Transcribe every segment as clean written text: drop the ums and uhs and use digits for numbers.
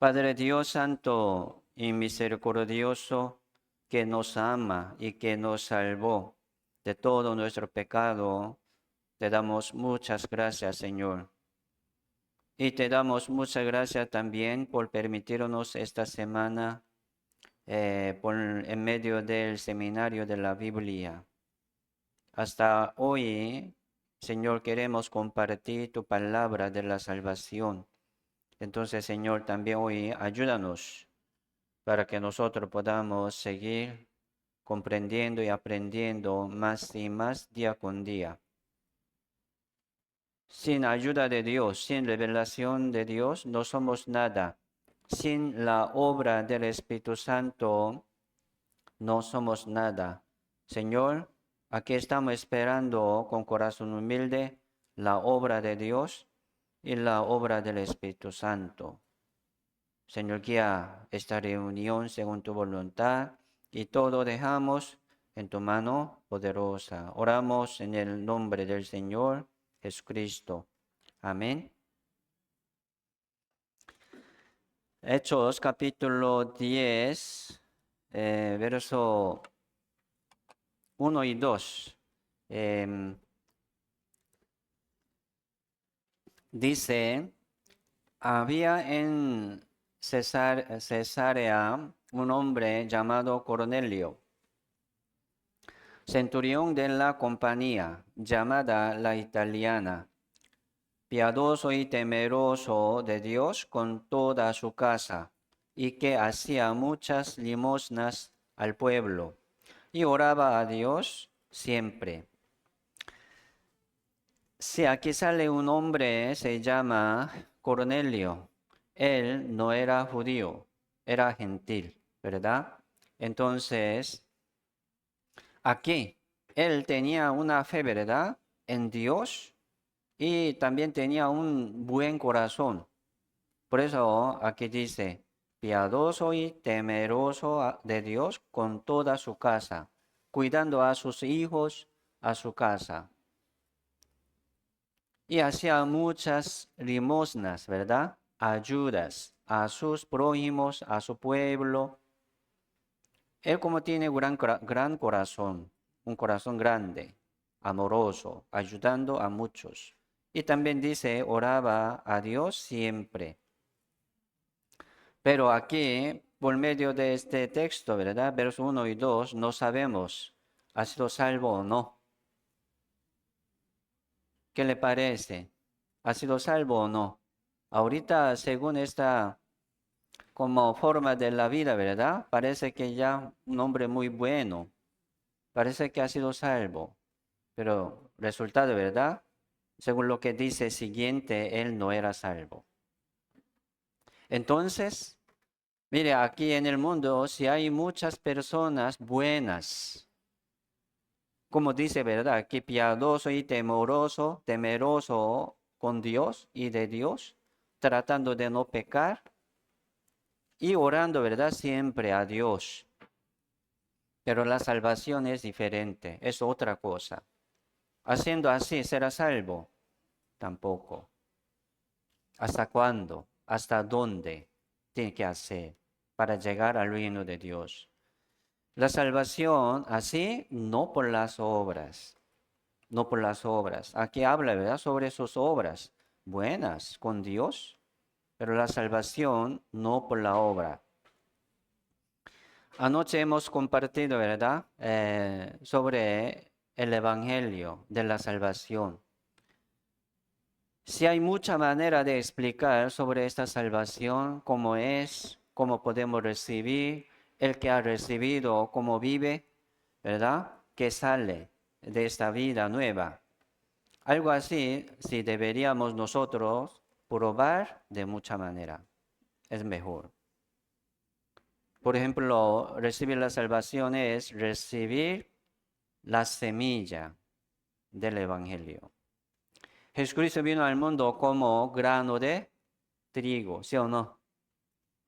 Padre Dios Santo y misericordioso, que nos ama y que nos salvó de todo nuestro pecado, te damos muchas gracias, Señor. Y te damos muchas gracias también por permitirnos esta semana en medio del seminario de la Biblia. Hasta hoy, Señor, queremos compartir tu palabra de la salvación. Entonces, Señor, también hoy ayúdanos para que nosotros podamos seguir comprendiendo y aprendiendo más y más día con día. Sin ayuda de Dios, sin revelación de Dios, no somos nada. Sin la obra del Espíritu Santo, no somos nada. Señor, aquí estamos esperando con corazón humilde la obra de Dios y la obra del Espíritu Santo. Señor, guía esta reunión según tu voluntad y todo dejamos en tu mano poderosa. Oramos en el nombre del Señor Jesucristo. Amén. Hechos capítulo 10, verso 1 y 2. Dice, había en Cesarea un hombre llamado Cornelio, centurión de la compañía llamada la italiana, piadoso y temeroso de Dios con toda su casa, y que hacía muchas limosnas al pueblo, y oraba a Dios siempre. Si aquí sale un hombre, se llama Cornelio. Él no era judío, era gentil, ¿verdad? Entonces, aquí, él tenía una fe, ¿verdad? En Dios y también tenía un buen corazón. Por eso aquí dice, piadoso y temeroso de Dios con toda su casa, cuidando a sus hijos, a su casa. Y hacía muchas limosnas, ¿verdad? Ayudas a sus prójimos, a su pueblo. Él como tiene gran corazón, un corazón grande, amoroso, ayudando a muchos. Y también dice, oraba a Dios siempre. Pero aquí, por medio de este texto, ¿verdad? Versos 1 y 2, no sabemos, ¿ha sido salvo o no? ¿Qué le parece? ¿Ha sido salvo o no? Ahorita, según esta como forma de la vida, ¿verdad? Parece que ya un hombre muy bueno, parece que ha sido salvo, pero resultado, ¿verdad? Según lo que dice siguiente, él no era salvo. Entonces, mire, aquí en el mundo, si hay muchas personas buenas, como dice, ¿verdad? Que piadoso y temeroso con Dios y de Dios, tratando de no pecar y orando, ¿verdad? Siempre a Dios. Pero la salvación es diferente, es otra cosa. Haciendo así, ¿será salvo? Tampoco. ¿Hasta cuándo? ¿Hasta dónde tiene que hacer para llegar al reino de Dios? La salvación, así, no por las obras, no por las obras. Aquí habla, ¿verdad?, sobre sus obras buenas con Dios, pero la salvación no por la obra. Anoche hemos compartido, ¿verdad?, sobre el Evangelio de la salvación. Si hay mucha manera de explicar sobre esta salvación, cómo es, cómo podemos recibir, el que ha recibido, cómo vive, ¿verdad?, que sale de esta vida nueva. Algo así, si deberíamos nosotros probar de mucha manera, es mejor. Por ejemplo, recibir la salvación es recibir la semilla del Evangelio. Jesucristo vino al mundo como grano de trigo, ¿sí o no?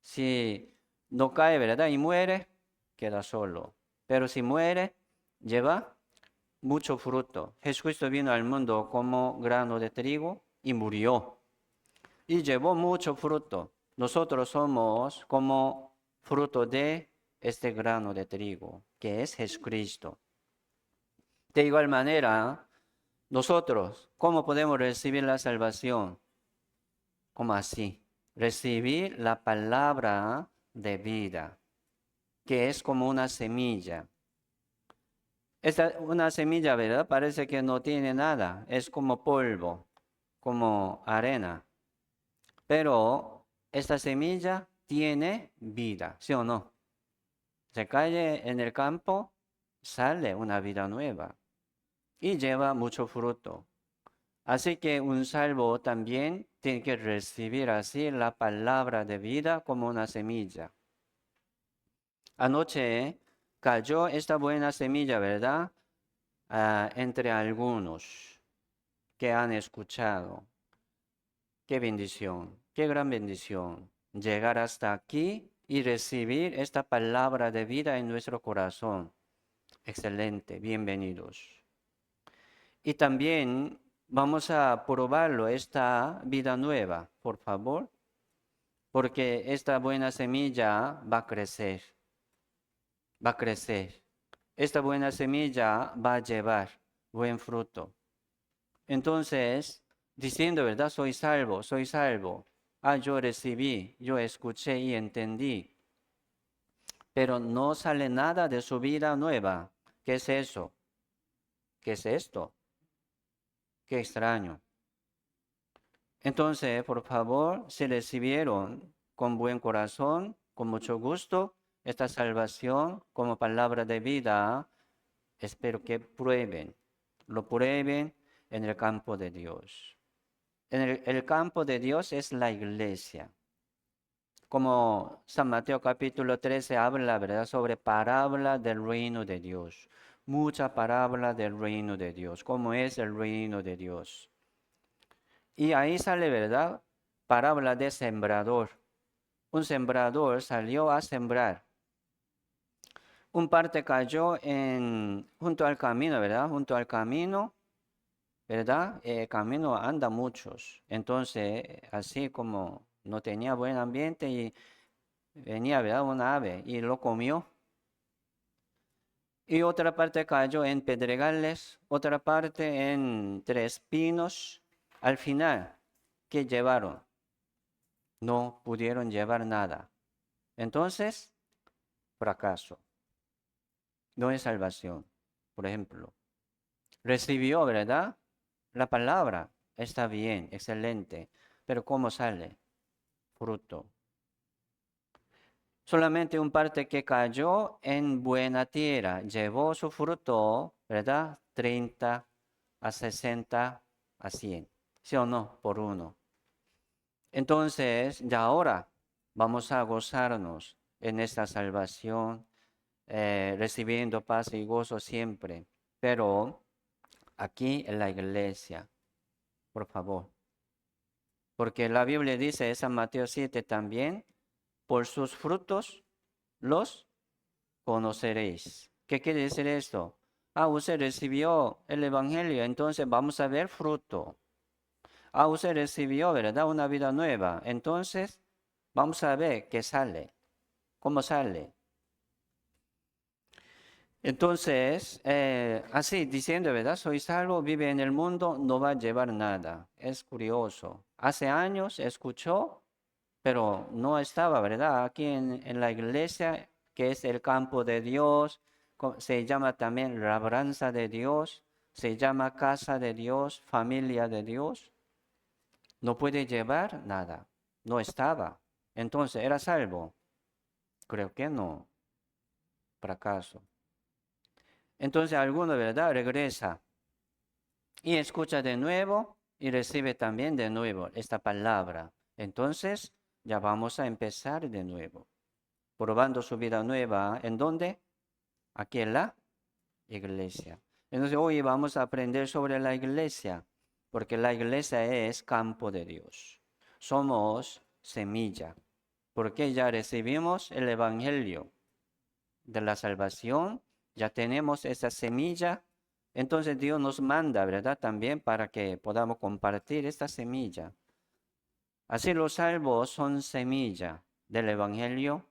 Si no cae, ¿verdad?, y muere, queda solo. Pero si muere, lleva mucho fruto. Jesucristo vino al mundo como grano de trigo y murió. Y llevó mucho fruto. nosotros somos como fruto de este grano de trigo, que es Jesucristo. De igual manera, nosotros, ¿cómo podemos recibir la salvación? ¿Cómo así? Recibir la palabra de vida, que es como una semilla. Una semilla, ¿verdad? Parece que no tiene nada, es como polvo, como arena. Pero esta semilla tiene vida, ¿sí o no? Se cae en el campo, sale una vida nueva y lleva mucho fruto. Así que un salvo también tiene que recibir así la palabra de vida como una semilla. Anoche cayó esta buena semilla, ¿verdad? Entre algunos que han escuchado. Qué bendición, qué gran bendición llegar hasta aquí y recibir esta palabra de vida en nuestro corazón. Excelente, bienvenidos. Y también vamos a probarlo, esta vida nueva, por favor, porque esta buena semilla va a crecer, va a crecer. Esta buena semilla va a llevar buen fruto. Entonces, diciendo, ¿verdad? Soy salvo, soy salvo. Yo recibí, yo escuché y entendí. Pero no sale nada de su vida nueva. ¿Qué es eso? ¿Qué es esto? Qué extraño. Entonces, por favor, si recibieron con buen corazón, con mucho gusto, esta salvación como palabra de vida, espero que prueben, lo prueben en el campo de Dios. El campo de Dios es la iglesia. Como San Mateo capítulo 13 habla, ¿verdad?, sobre parábola del reino de Dios. Mucha parábola del reino de Dios. ¿Cómo es el reino de Dios? Y ahí sale, ¿verdad?, parábola de sembrador. Un sembrador salió a sembrar. Un parte cayó junto al camino, ¿verdad? Junto al camino, ¿verdad? El camino anda muchos. Entonces, así como no tenía buen ambiente y venía, ¿verdad?, una ave y lo comió. Y otra parte cayó en pedregales, otra parte en tres pinos. Al final, ¿qué llevaron? No pudieron llevar nada. Entonces, fracaso. No es salvación. Por ejemplo, recibió, ¿verdad?, la palabra. Está bien, excelente. Pero ¿cómo sale? Fruto. Solamente un parte que cayó en buena tierra, llevó su fruto, ¿verdad? 30 a 60 a 100. ¿Sí o no? Por uno. Entonces, ya ahora vamos a gozarnos en esta salvación, recibiendo paz y gozo siempre. Pero aquí en la iglesia, por favor. Porque la Biblia dice, en San Mateo 7 también, por sus frutos los conoceréis. ¿Qué quiere decir esto? Usted recibió el Evangelio, entonces vamos a ver fruto. Usted recibió, ¿verdad?, una vida nueva, entonces vamos a ver qué sale, cómo sale. Entonces, así diciendo, ¿verdad? Soy salvo, vive en el mundo, no va a llevar nada. Es curioso. Hace años escuchó, pero no estaba, ¿verdad? Aquí en la iglesia, que es el campo de Dios, se llama también labranza de Dios, se llama casa de Dios, familia de Dios. No puede llevar nada, no estaba. Entonces, ¿era salvo? Creo que no, fracaso. Entonces, alguno, ¿verdad?, regresa y escucha de nuevo y recibe también de nuevo esta palabra. Entonces, ya vamos a empezar de nuevo, probando su vida nueva. ¿En dónde? Aquí en la iglesia. Entonces, hoy vamos a aprender sobre la iglesia, porque la iglesia es campo de Dios. Somos semilla, porque ya recibimos el evangelio de la salvación, ya tenemos esa semilla. Entonces Dios nos manda, ¿verdad?, también para que podamos compartir esta semilla. Así los salvos son semilla del Evangelio.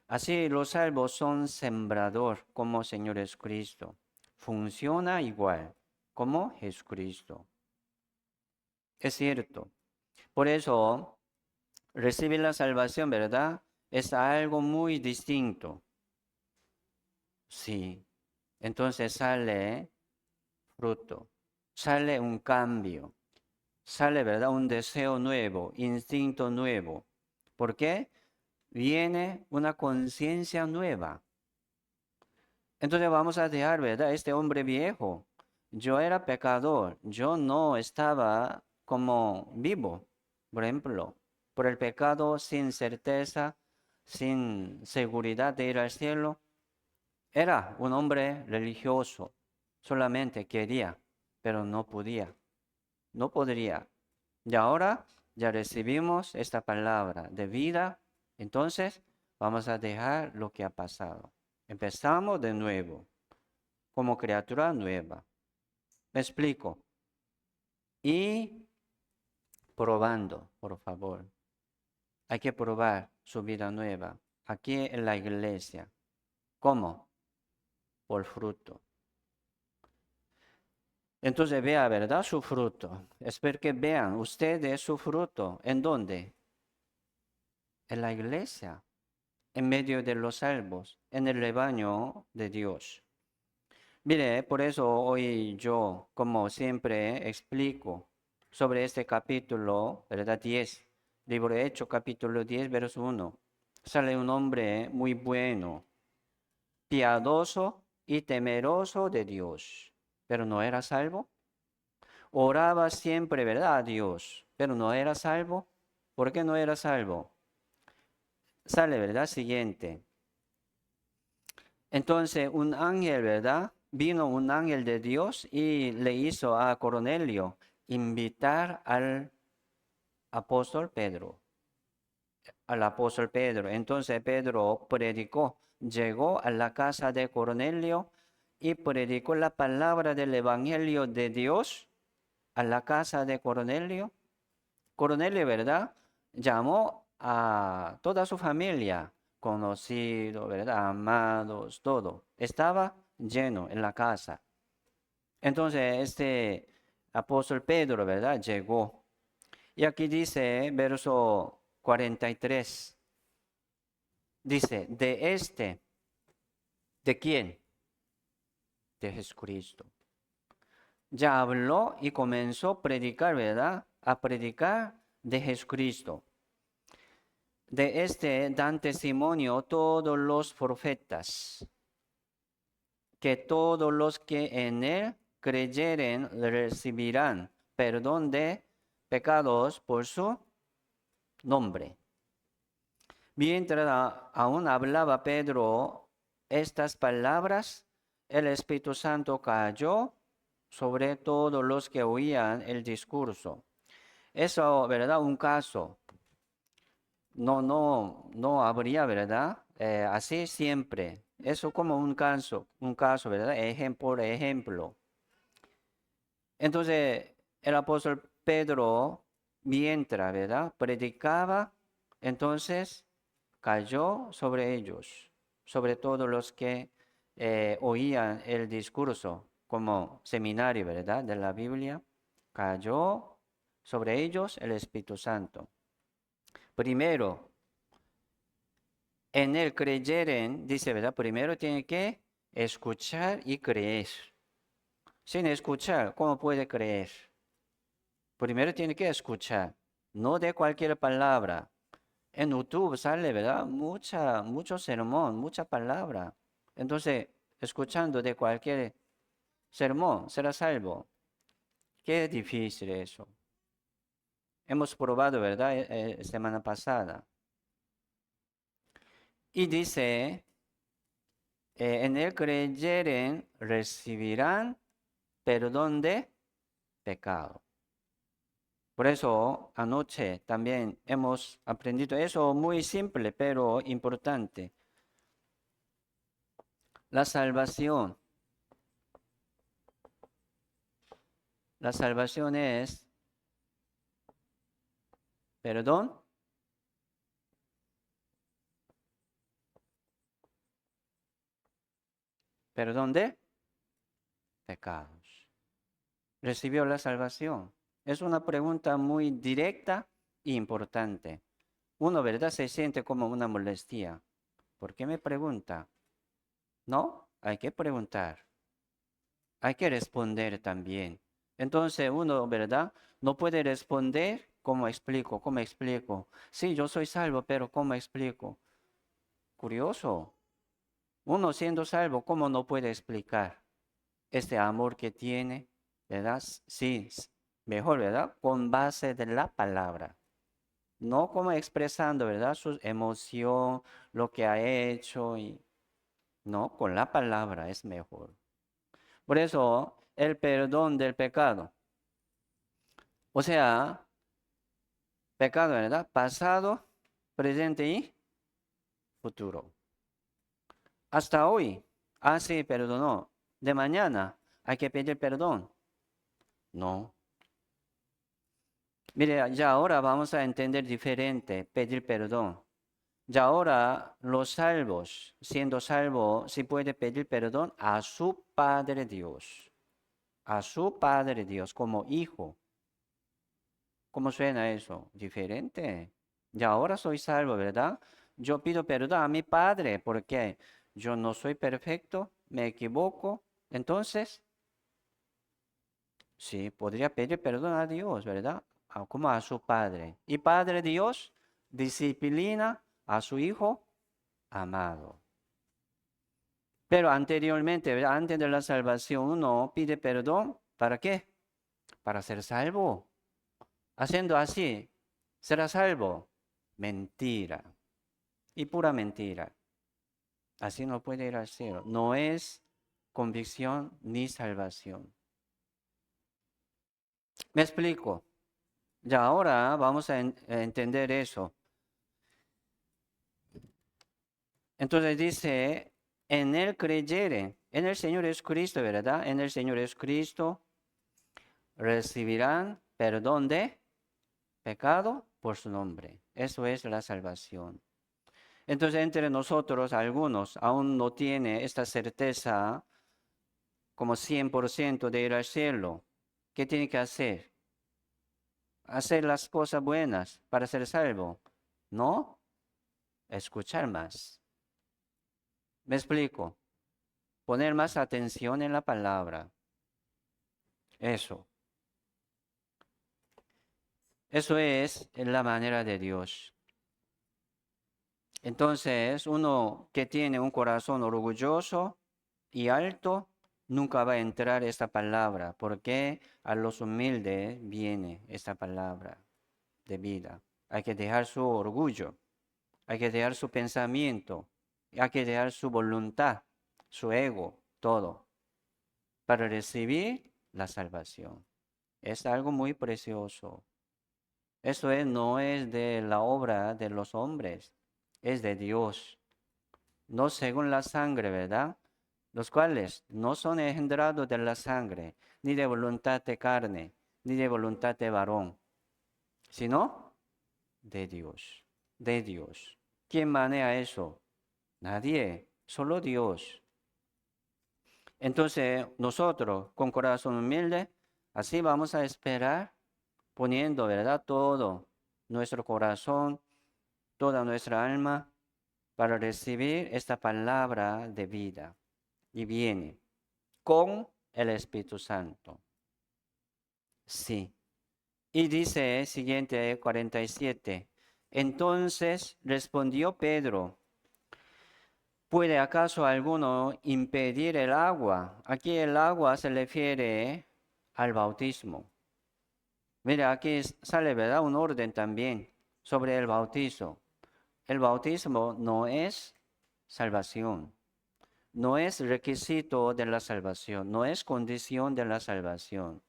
Así los salvos son sembrador como Señor Jesucristo. Funciona igual como Jesucristo. Es cierto. Por eso, recibir la salvación, ¿verdad? Es algo muy distinto. Sí. Entonces sale fruto, sale un cambio, sale, ¿verdad? Un deseo nuevo, instinto nuevo. ¿Por qué? Viene una conciencia nueva. Entonces vamos a dejar, ¿verdad? Este hombre viejo. Yo era pecador, yo no estaba como vivo, por ejemplo, por el pecado sin certeza, sin seguridad de ir al cielo. Era un hombre religioso, solamente quería, pero no podía, no podría. Y ahora ya recibimos esta palabra de vida, entonces vamos a dejar lo que ha pasado. Empezamos de nuevo, como criatura nueva. Me explico. Y probando, por favor. Hay que probar su vida nueva aquí en la iglesia. ¿Cómo? Por fruto. Entonces vea, ¿verdad? Su fruto. Espero que vean ustedes su fruto. ¿En dónde? En la iglesia, en medio de los salvos, en el rebaño de Dios. Mire, por eso hoy yo, como siempre, explico sobre este capítulo, ¿verdad? 10, libro de Hechos, capítulo 10, verso 1. Sale un hombre muy bueno, piadoso y temeroso de Dios, pero no era salvo. Oraba siempre, ¿verdad? A Dios, pero no era salvo. ¿Por qué no era salvo? Sale, ¿verdad? Siguiente. Entonces un ángel, ¿verdad? Vino un ángel de Dios y le hizo a Cornelio invitar al apóstol Pedro. Al apóstol Pedro. Entonces Pedro predicó, llegó a la casa de Cornelio y predicó la palabra del evangelio de Dios a la casa de Cornelio. Cornelio, ¿verdad? Llamó a toda su familia, conocidos, ¿verdad? Amados, todo. Estaba lleno en la casa. Entonces, este apóstol Pedro, ¿verdad? Llegó. Y aquí dice, verso 43, dice, ¿de quién? De Jesucristo. Ya habló y comenzó a predicar, ¿verdad? A predicar de Jesucristo. De este dan testimonio todos los profetas, que todos los que en él creyeren recibirán perdón de pecados por su nombre. Mientras aún hablaba Pedro estas palabras, el Espíritu Santo cayó sobre todos los que oían el discurso. Eso, ¿verdad? Un caso. No habría, ¿verdad? Así siempre. Eso como un caso, ¿verdad? Por ejemplo. Entonces, el apóstol Pedro, mientras, ¿verdad? Predicaba, entonces cayó sobre ellos, sobre todos los que oían el discurso como seminario, ¿verdad? De la Biblia. Cayó sobre ellos el Espíritu Santo. Primero, en el creyeren, dice, ¿verdad? Primero tiene que escuchar y creer. Sin escuchar, ¿cómo puede creer? Primero tiene que escuchar, no de cualquier palabra. En YouTube sale, ¿verdad? Mucho sermón, mucha palabra. Entonces, escuchando de cualquier sermón, será salvo. Qué difícil eso. Hemos probado, ¿verdad? Semana pasada. Y dice, en él creyeren, recibirán perdón de pecado. Por eso anoche también hemos aprendido eso muy simple, pero importante. La salvación. La salvación es Perdón. Perdón de pecados. Recibió la salvación. Es una pregunta muy directa e importante. Uno, ¿verdad? Se siente como una molestia. ¿Por qué me pregunta? No, hay que preguntar. Hay que responder también. Entonces uno, ¿verdad? No puede responder, ¿cómo explico? ¿Cómo explico? Sí, yo soy salvo, pero ¿cómo explico? Curioso. Uno siendo salvo, ¿cómo no puede explicar este amor que tiene? ¿Verdad? Sí, mejor, ¿verdad? Con base de la palabra. No como expresando, ¿verdad? Su emoción, lo que ha hecho. No, con la palabra es mejor. Por eso, el perdón del pecado. O sea, pecado, ¿verdad? Pasado, presente y futuro. Hasta hoy. Ah, sí, perdonó. De mañana hay que pedir perdón. No. Mire, ya ahora vamos a entender diferente, pedir perdón. Ya ahora los salvos, siendo salvo, sí puede pedir perdón a su Padre Dios. A su Padre Dios como hijo. ¿Cómo suena eso? Diferente. Ya ahora soy salvo, ¿verdad? Yo pido perdón a mi Padre porque yo no soy perfecto, me equivoco. Entonces, sí, podría pedir perdón a Dios, ¿verdad? Como a su Padre. Y Padre Dios disciplina a su Hijo amado. Pero anteriormente, ¿verdad? Antes de la salvación, uno pide perdón. ¿Para qué? Para ser salvo. Haciendo así, será salvo. Mentira. Y pura mentira. Así no puede ir al cielo. No es convicción ni salvación. Me explico. Ya ahora vamos a entender eso. Entonces dice, en él creyere, en el Señor Jesucristo, ¿verdad? En el Señor Jesucristo recibirán perdón de pecado por su nombre. Eso es la salvación. Entonces entre nosotros, algunos aún no tienen esta certeza como 100% de ir al cielo. ¿Qué tiene que hacer? Hacer las cosas buenas para ser salvo. No, escuchar más. Me explico. Poner más atención en la palabra. Eso. Eso es la manera de Dios. Entonces, uno que tiene un corazón orgulloso y alto, nunca va a entrar esta palabra, porque a los humildes viene esta palabra de vida. Hay que dejar su orgullo, hay que dejar su pensamiento, hay que dejar su voluntad, su ego, todo, para recibir la salvación. Es algo muy precioso. No es de la obra de los hombres, es de Dios, no según la sangre, ¿verdad? Los cuales no son engendrados de la sangre, ni de voluntad de carne, ni de voluntad de varón, sino de Dios, de Dios. ¿Quién maneja eso? Nadie, solo Dios. Entonces, nosotros, con corazón humilde, así vamos a esperar, poniendo, ¿verdad? Todo nuestro corazón, toda nuestra alma, para recibir esta palabra de vida. Y viene con el Espíritu Santo. Sí. Y dice, siguiente 47. Entonces respondió Pedro, ¿puede acaso alguno impedir el agua? Aquí el agua se refiere al bautismo. Mira, aquí sale, ¿verdad? Un orden también sobre el bautizo. El bautismo no es salvación, no es requisito de la salvación, no es condición de la salvación.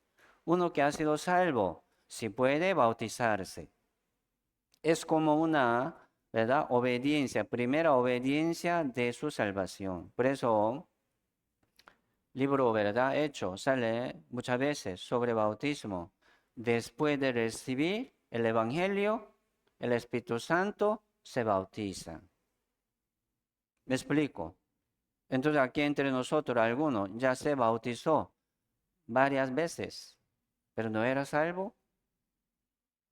Uno que ha sido salvo, si puede bautizarse. Es como una, ¿verdad? Obediencia, primera obediencia de su salvación. Por eso, libro, ¿verdad? Hecho, sale muchas veces sobre bautismo. Después de recibir el Evangelio, el Espíritu Santo, se bautiza. ¿Me explico? Entonces aquí entre nosotros alguno ya se bautizó varias veces, pero no era salvo.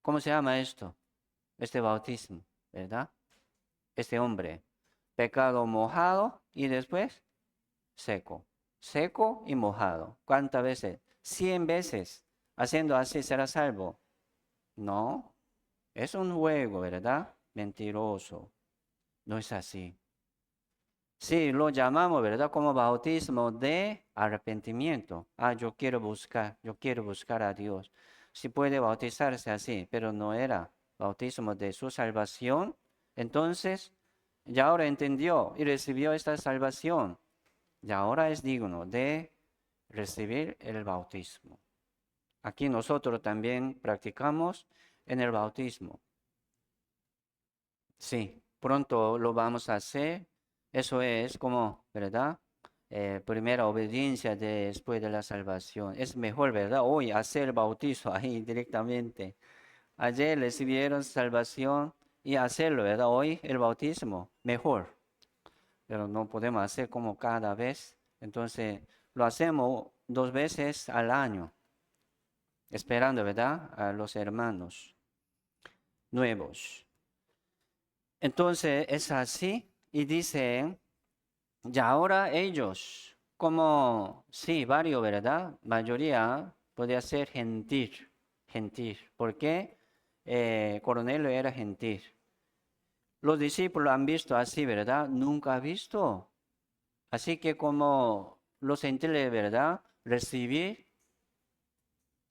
¿Cómo se llama esto? Este bautismo, ¿verdad? Este hombre, pecado mojado y después seco. Seco y mojado. ¿Cuántas veces? 100 veces. Haciendo así será salvo. No, es un juego, ¿verdad? Mentiroso. No es así. Sí, lo llamamos, ¿verdad? Como bautismo de arrepentimiento. Yo quiero buscar a Dios. Sí puede bautizarse así, pero no era bautismo de su salvación. Entonces, ya ahora entendió y recibió esta salvación. Y ahora es digno de recibir el bautismo. Aquí nosotros también practicamos en el bautismo. Sí, pronto lo vamos a hacer. Eso es como, ¿verdad? Primera obediencia después de la salvación. Es mejor, ¿verdad? Hoy hacer el bautizo ahí directamente. Ayer recibieron salvación y hacerlo, ¿verdad? Hoy el bautismo, mejor. Pero no podemos hacer como cada vez. Entonces, lo hacemos 2 veces al año, esperando, ¿verdad? A los hermanos nuevos. Entonces, es así. Y dice, ya ahora ellos, como, sí, varios, ¿verdad? Mayoría podría ser gentil, gentil. ¿Por qué? Cornelio era gentil. Los discípulos han visto así, ¿verdad? Nunca ha visto. Así que como los gentiles, ¿verdad? Recibir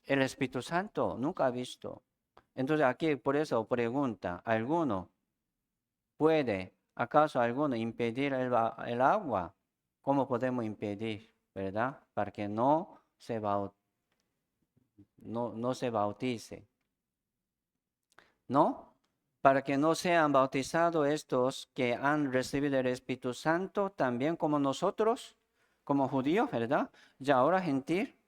el Espíritu Santo, nunca ha visto. Entonces aquí por eso pregunta, ¿alguno puede, acaso alguno impedir el agua? ¿Cómo podemos impedir, verdad? Para que no se bautice. ¿No? Para que no sean bautizados estos que han recibido el Espíritu Santo, también como nosotros, como judíos, ¿verdad? Ya ahora gentil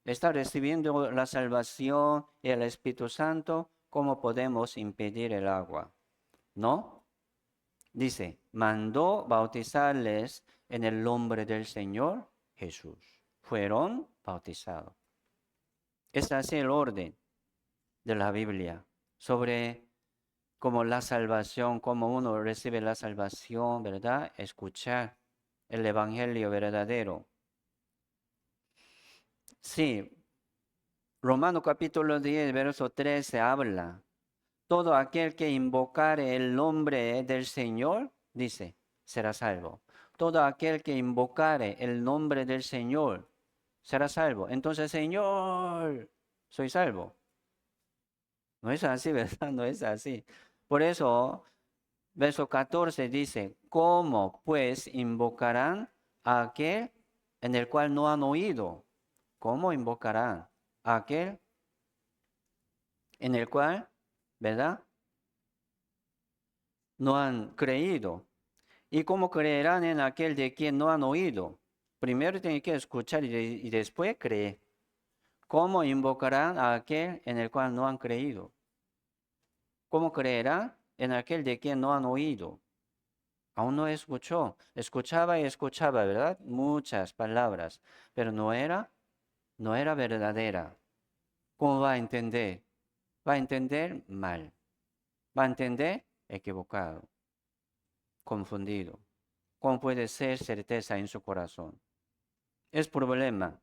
está recibiendo la salvación y el Espíritu Santo, ¿cómo podemos impedir el agua? ¿No? Dice, mandó bautizarles en el nombre del Señor Jesús. Fueron bautizados. Este es el orden de la Biblia sobre cómo la salvación, cómo uno recibe la salvación, ¿verdad? Escuchar el Evangelio verdadero. Sí, Romanos capítulo 10, verso 13 habla. Todo aquel que invocare el nombre del Señor, dice, será salvo. Todo aquel que invocare el nombre del Señor, será salvo. Entonces, Señor, soy salvo. No es así, ¿verdad? No es así. Por eso, verso 14 dice, ¿cómo pues invocarán a aquel en el cual no han oído? ¿Cómo invocarán a aquel en el cual, verdad? No han creído. ¿Y cómo creerán en aquel de quien no han oído? Primero tienen que escuchar y después creer. ¿Cómo invocarán a aquel en el cual no han creído? ¿Cómo creerán en aquel de quien no han oído? Aún no escuchó. Escuchaba y escuchaba, ¿verdad? Muchas palabras, pero no era verdadera. ¿Cómo va a entender? Va a entender mal. Va a entender equivocado, confundido. ¿Cómo puede ser certeza en su corazón? Es problema.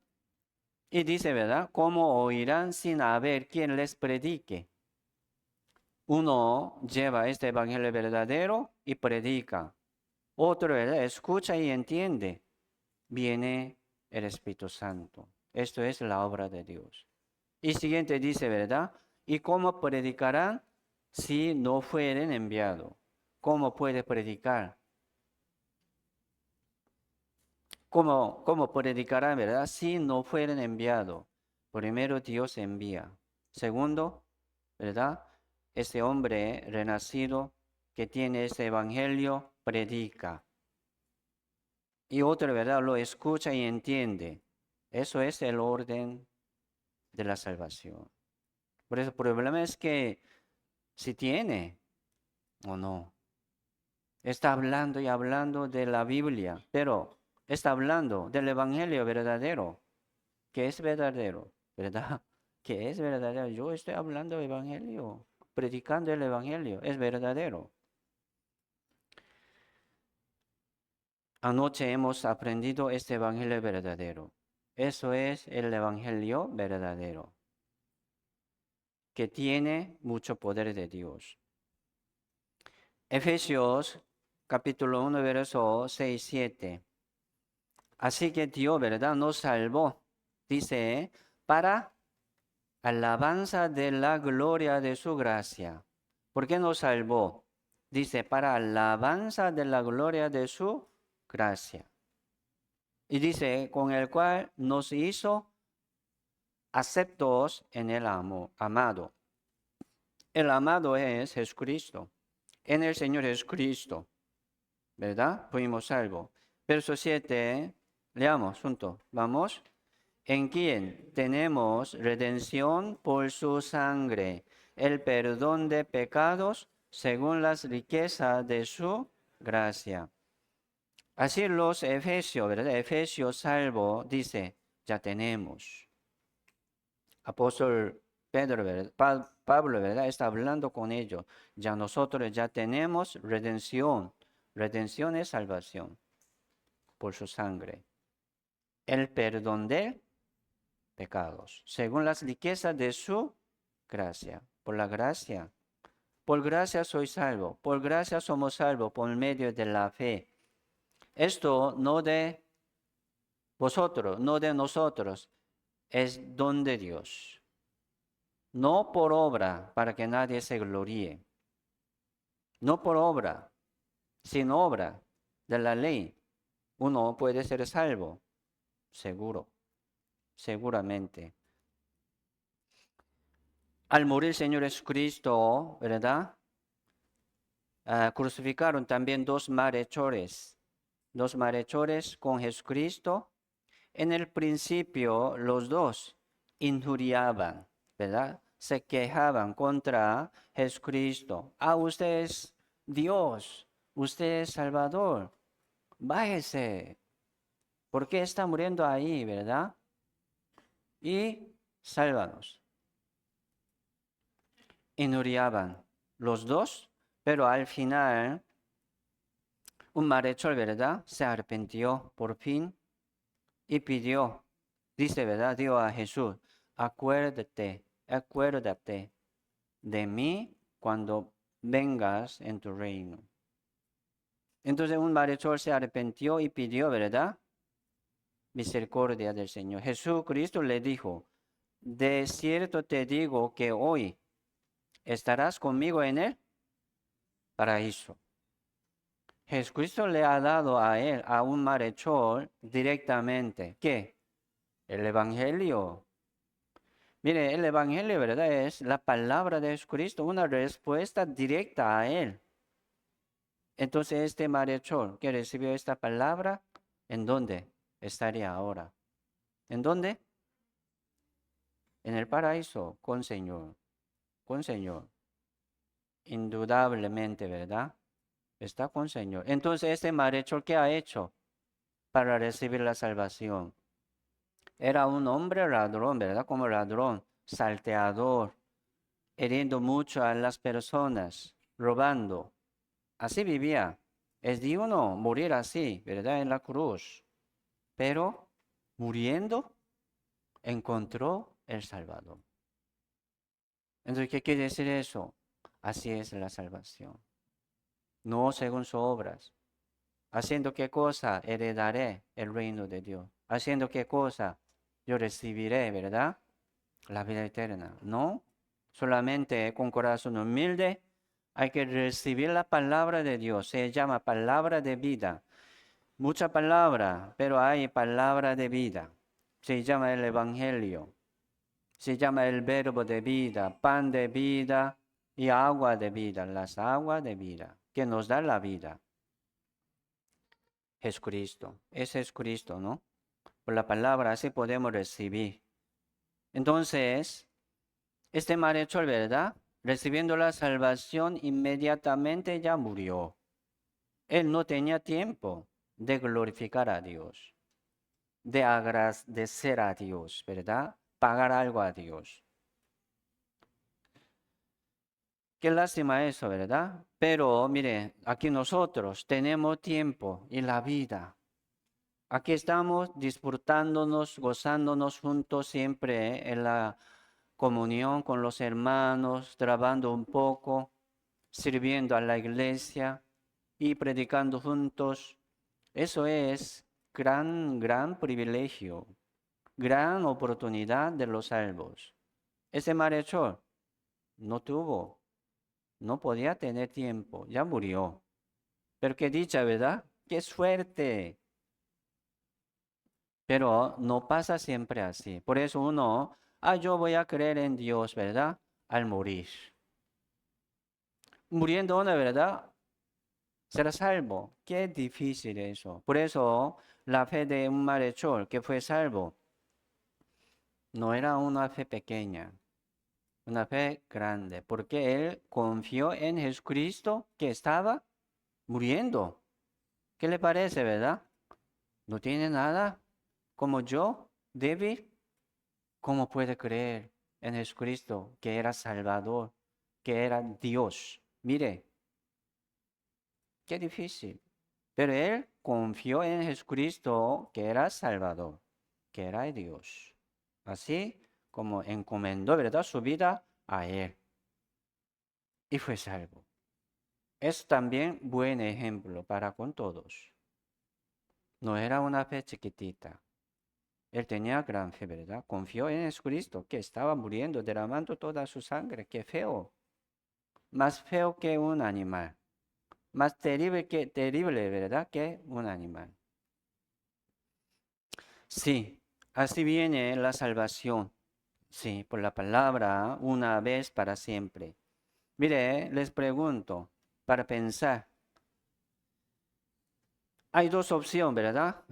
Y dice, ¿verdad? ¿Cómo oirán sin haber quien les predique? Uno lleva este evangelio verdadero y predica. Otro, ¿verdad? Escucha y entiende. Viene el Espíritu Santo. Esto es la obra de Dios. Y siguiente dice, ¿verdad? ¿Y cómo predicarán si no fueren enviados? ¿Cómo puede predicar? ¿Cómo predicarán, verdad? Si no fueren enviados. Primero Dios envía. Segundo, ¿verdad? Ese hombre renacido que tiene ese evangelio predica. Y otro, ¿verdad? Lo escucha y entiende. Eso es el orden de la salvación. Por eso el problema es que si tiene, ¿O no? Está hablando y hablando de la Biblia, pero está hablando del Evangelio verdadero. ¿Qué es verdadero? ¿Verdad? ¿Qué es verdadero? Yo estoy hablando del Evangelio, predicando el Evangelio. Es verdadero. Anoche hemos aprendido este Evangelio verdadero. Eso es el Evangelio verdadero, que tiene mucho poder de Dios. Efesios capítulo 1, verso 6, 7. Así que Dios, ¿verdad? Nos salvó, dice, para alabanza de la gloria de su gracia. ¿Por qué nos salvó? Dice, para alabanza de la gloria de su gracia. Y dice, con el cual nos hizo aceptos en el amado. El amado es Jesucristo. En el Señor Jesucristo, ¿verdad? Fuimos salvos. Verso 7, leamos juntos. Vamos. En quien tenemos redención por su sangre, el perdón de pecados según las riquezas de su gracia. Así los Efesios, ¿verdad? Efesios salvo dice, ya tenemos. Apóstol Pedro, ¿verdad? Pablo, ¿verdad? Está hablando con ellos. Ya nosotros ya tenemos redención. Redención es salvación por su sangre. El perdón de pecados, según las riquezas de su gracia. Por la gracia. Por gracia soy salvo. Por gracia somos salvos por medio de la fe. Esto no de vosotros, no de nosotros, es don de Dios. No por obra, para que nadie se gloríe. No por obra, sin obra de la ley. Uno puede ser salvo, seguro, seguramente. Al morir Señor Jesucristo, ¿verdad? Crucificaron también dos malhechores con Jesucristo. En el principio los dos injuriaban, ¿verdad? Se quejaban contra Jesucristo. Usted es Dios, usted es Salvador, bájese. ¿Por qué está muriendo ahí, verdad? Y sálvanos. Injuriaban los dos, pero al final un malhechor, ¿verdad? Se arrepintió por fin y pidió, dice, ¿verdad? Dijo a Jesús, acuérdate de mí cuando vengas en tu reino. Entonces un malhechor se arrepintió y pidió, ¿verdad? Misericordia del Señor. Jesucristo le dijo, de cierto te digo que hoy estarás conmigo en el paraíso. Jesucristo le ha dado a él, a un malhechor, directamente. ¿Qué? El Evangelio. Mire, el Evangelio, ¿verdad? Es la palabra de Jesucristo, una respuesta directa a él. Entonces este malhechor que recibió esta palabra, ¿en dónde estaría ahora? ¿En dónde? En el paraíso, con Señor, con Señor. Indudablemente, ¿verdad? Está con Señor. Entonces este malhechor, ¿qué ha hecho para recibir la salvación? Era un hombre ladrón, ¿verdad? Como ladrón, salteador, hiriendo mucho a las personas, robando. Así vivía. Es digno morir así, ¿verdad? En la cruz. Pero muriendo, encontró el Salvador. Entonces, ¿qué quiere decir eso? Así es la salvación. No según sus obras. Haciendo qué cosa heredaré el reino de Dios. Haciendo qué cosa yo recibiré, ¿verdad? La vida eterna. No, solamente con corazón humilde hay que recibir la palabra de Dios. Se llama palabra de vida. Mucha palabra, pero hay palabra de vida. Se llama el Evangelio. Se llama el verbo de vida, pan de vida y agua de vida. Las aguas de vida que nos da la vida. Jesucristo. Ese es Cristo, ¿no? Por la palabra así podemos recibir. Entonces, este malhechor, ¿verdad? recibiendo la salvación, inmediatamente ya murió. Él no tenía tiempo de glorificar a Dios, de agradecer a Dios, ¿verdad? Pagar algo a Dios. Qué lástima eso, ¿verdad? Pero mire, aquí nosotros tenemos tiempo y la vida. Aquí estamos disfrutándonos, gozándonos juntos siempre en la comunión con los hermanos, trabajando un poco, sirviendo a la iglesia y predicando juntos. Eso es gran privilegio, gran oportunidad de los salvos. Ese malhechor no tuvo, no podía tener tiempo, ya murió. Pero qué dicha, ¿verdad? Qué suerte. Pero no pasa siempre así. Por eso uno, yo voy a creer en Dios, ¿verdad? Al morir. Muriendo uno, ¿verdad? Será salvo. Qué difícil eso. Por eso la fe de un malhechor que fue salvo no era una fe pequeña, una fe grande, porque él confió en Jesucristo que estaba muriendo. ¿Qué le parece, verdad? No tiene nada como yo, débil. ¿Cómo puede creer en Jesucristo que era Salvador, que era Dios? Mire, qué difícil. Pero él confió en Jesucristo que era Salvador, que era Dios. Así como encomendó, ¿verdad?, su vida a él. Y fue salvo. Es también buen ejemplo para con todos. No era una fe chiquitita. Él tenía gran fe, ¿verdad? Confió en Jesucristo que estaba muriendo, derramando toda su sangre. Qué feo. Más feo que un animal. Más terrible, ¿verdad? Que un animal. Sí, así viene la salvación. Sí, por la palabra, una vez para siempre. Mire, les pregunto, para pensar, hay dos opciones, ¿verdad?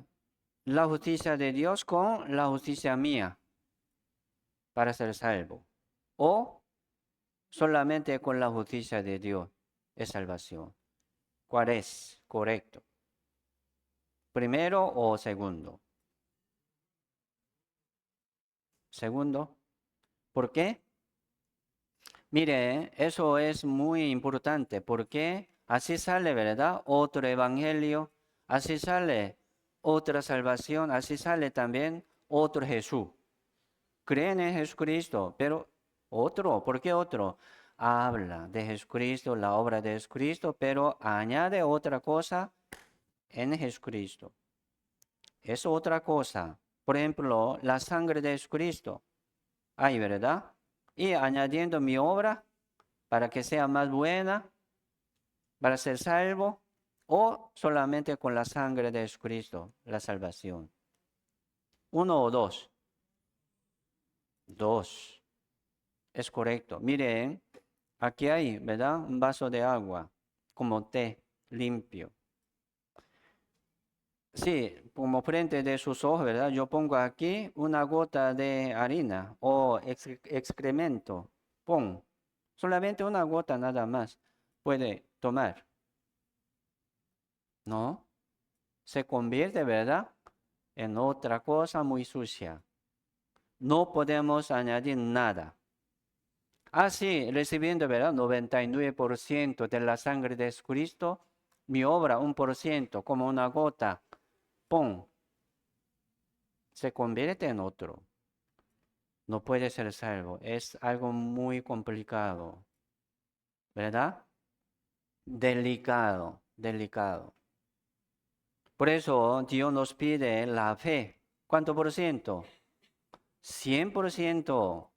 La justicia de Dios con la justicia mía para ser salvo. O solamente con la justicia de Dios es salvación. ¿Cuál es correcto? ¿Primero o segundo? Segundo. ¿Por qué? Mire, eso es muy importante porque así sale, ¿verdad? Otro evangelio, así sale otra salvación, así sale también otro Jesús. Creen en Jesucristo, pero otro, ¿por qué otro? Habla de Jesucristo, la obra de Jesucristo, pero añade otra cosa en Jesucristo. Es otra cosa. Por ejemplo, la sangre de Jesucristo. Hay, ¿verdad? Y añadiendo mi obra para que sea más buena, para ser salvo, o solamente con la sangre de Jesucristo, la salvación. Uno o dos. Dos. Es correcto. Miren, aquí hay, ¿verdad? Un vaso de agua, como té, limpio. Sí, como frente de sus ojos, ¿verdad? Yo pongo aquí una gota de harina o excremento. Pon. Solamente una gota nada más. Puede tomar. ¿No? Se convierte, ¿verdad?, en otra cosa muy sucia. No podemos añadir nada. Así, recibiendo, ¿verdad?, 99% de la sangre de Cristo, mi obra 1%, como una gota, ¡pum!, se convierte en otro. No puede ser salvo. Es algo muy complicado, ¿verdad? Delicado, delicado. Por eso Dios nos pide la fe. ¿Cuánto por ciento? 100%.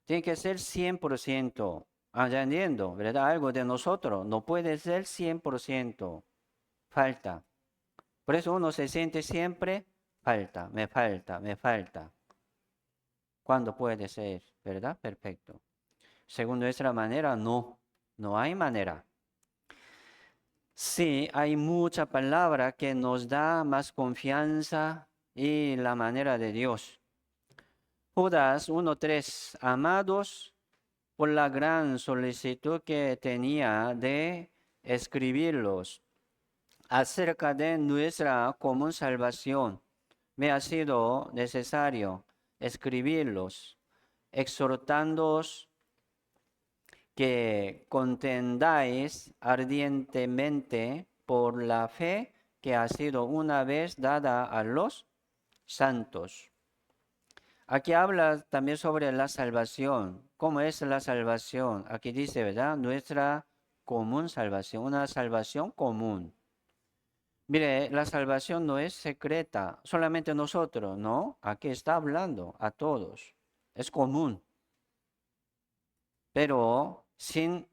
Tiene que ser 100%. Añadiendo, ¿verdad? Algo de nosotros. No puede ser 100%. Falta. Por eso uno se siente siempre, falta, me falta, me falta. ¿Cuándo puede ser? ¿Verdad? Perfecto. Según nuestra manera, no. No hay manera. Sí, hay mucha palabra que nos da más confianza y la manera de Dios. Judas 1:3. Amados, por la gran solicitud que tenía de escribirlos acerca de nuestra común salvación, me ha sido necesario escribirlos, exhortándoos que contendáis ardientemente por la fe que ha sido una vez dada a los santos. Aquí habla también sobre la salvación. ¿Cómo es la salvación? Aquí dice, ¿verdad? Nuestra común salvación, una salvación común. Mire, la salvación no es secreta, solamente nosotros, ¿no? Aquí está hablando a todos. Es común. Pero sin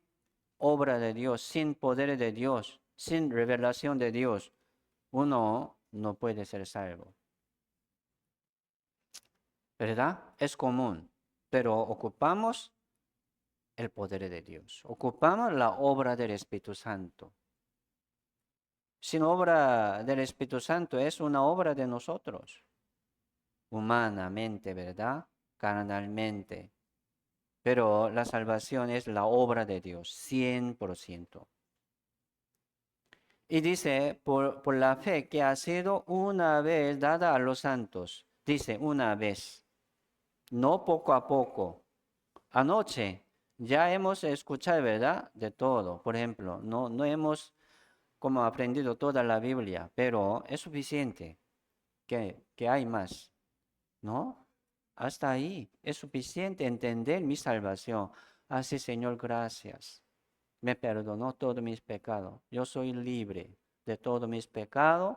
obra de Dios, sin poder de Dios, sin revelación de Dios, uno no puede ser salvo. ¿Verdad? Es común, pero ocupamos el poder de Dios, ocupamos la obra del Espíritu Santo. Sin obra del Espíritu Santo es una obra de nosotros, humanamente, ¿verdad? Carnalmente. Pero la salvación es la obra de Dios, 100%. Y dice, por la fe que ha sido una vez dada a los santos. Dice, una vez, no poco a poco. Anoche ya hemos escuchado, ¿verdad? De todo. Por ejemplo, no hemos como aprendido toda la Biblia, pero es suficiente que hay más, ¿no? Hasta ahí es suficiente entender mi salvación. Así, Señor, gracias. Me perdonó todos mis pecados. Yo soy libre de todos mis pecados.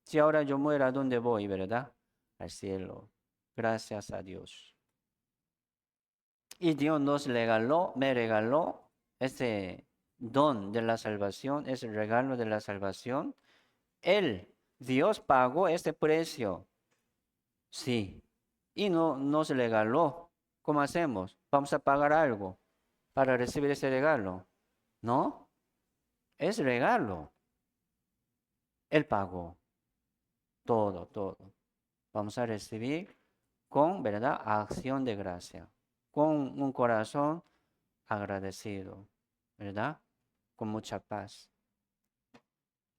Si ahora yo muero, ¿a dónde voy, verdad? Al cielo. Gracias a Dios. Y Dios nos regaló, me regaló ese don de la salvación, ese regalo de la salvación. Él, Dios pagó este precio. Sí. Y no nos regaló. ¿Cómo hacemos? ¿Vamos a pagar algo para recibir ese regalo? No, es regalo. Él pagó todo, todo. Vamos a recibir con, ¿verdad? Acción de gracia, con un corazón agradecido, ¿verdad? Con mucha paz.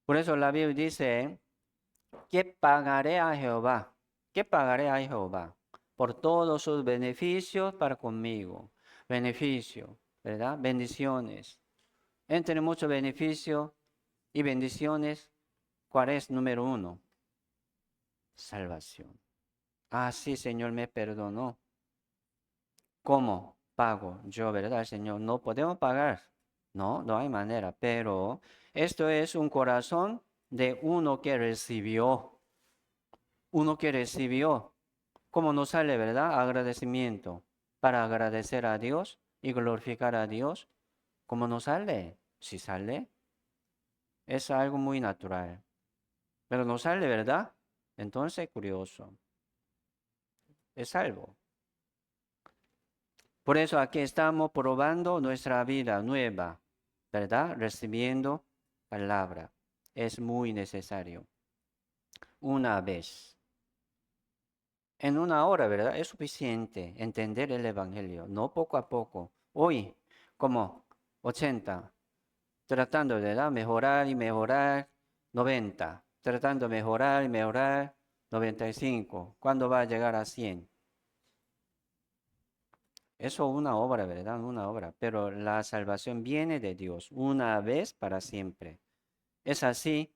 Por eso la Biblia dice, ¿qué pagaré a Jehová? ¿Qué pagaré a Jehová? Por todos sus beneficios para conmigo. Beneficio, ¿verdad? Bendiciones. Entre muchos beneficios y bendiciones, ¿cuál es número uno? Salvación. Ah, sí, Señor me perdonó. ¿Cómo pago yo, verdad, Señor? No podemos pagar. No hay manera. Pero esto es un corazón de uno que recibió. Uno que recibió. ¿Cómo nos sale, verdad? Agradecimiento. Para agradecer a Dios y glorificar a Dios. ¿Cómo nos sale? Si sale, es algo muy natural. Pero no sale, ¿verdad? Entonces, curioso. Es salvo. Por eso aquí estamos probando nuestra vida nueva, ¿verdad? Recibiendo palabra. Es muy necesario. Una vez. En una hora, ¿verdad? Es suficiente entender el Evangelio, no poco a poco. Hoy, como 80, tratando de ¿verdad? Mejorar y mejorar, 90, tratando de mejorar y mejorar, 95. ¿Cuándo va a llegar a 100? Eso es una obra, ¿verdad? Una obra. Pero la salvación viene de Dios, una vez para siempre. Es así.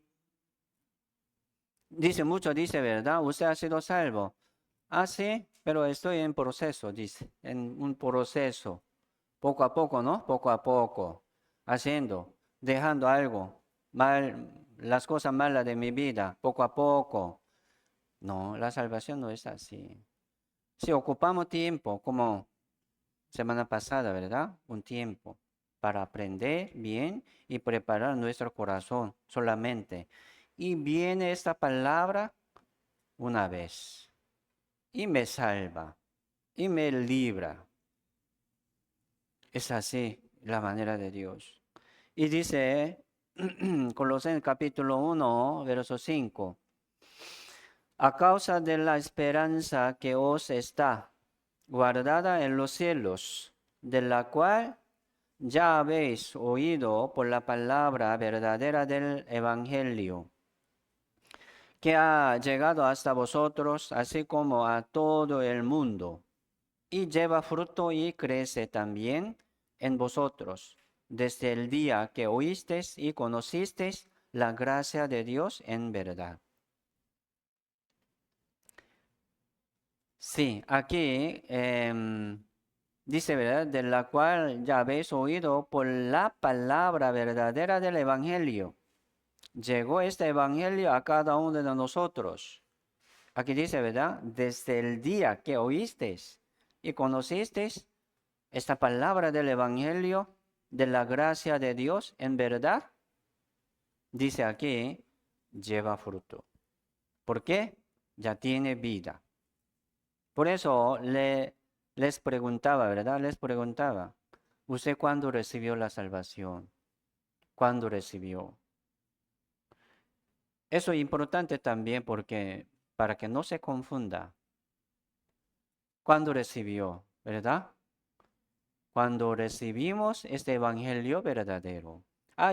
Dice, ¿verdad? Usted ha sido salvo. Ah, sí, pero estoy en proceso, dice. En un proceso. Poco a poco, ¿no? Poco a poco. Haciendo, dejando algo mal, las cosas malas de mi vida, poco a poco. No, la salvación no es así. Si ocupamos tiempo, como semana pasada, ¿verdad? Un tiempo para aprender bien y preparar nuestro corazón solamente. Y viene esta palabra una vez y me salva y me libra. Es así la manera de Dios. Y dice Colosenses capítulo 1, verso 5. A causa de la esperanza que os está guardada en los cielos, de la cual ya habéis oído por la palabra verdadera del Evangelio, que ha llegado hasta vosotros, así como a todo el mundo, y lleva fruto y crece también en vosotros, desde el día que oísteis y conocisteis la gracia de Dios en verdad. Sí, aquí dice, ¿verdad? De la cual ya habéis oído por la palabra verdadera del Evangelio. Llegó este Evangelio a cada uno de nosotros. Aquí dice, ¿verdad? Desde el día que oísteis y conocisteis esta palabra del Evangelio de la gracia de Dios en verdad, dice aquí, lleva fruto. ¿Por qué? Ya tiene vida. Por eso les preguntaba, ¿verdad? Les preguntaba, ¿usted cuándo recibió la salvación? ¿Cuándo recibió? Eso es importante también porque para que no se confunda. ¿Cuándo recibió? ¿Verdad? Cuando recibimos este evangelio verdadero.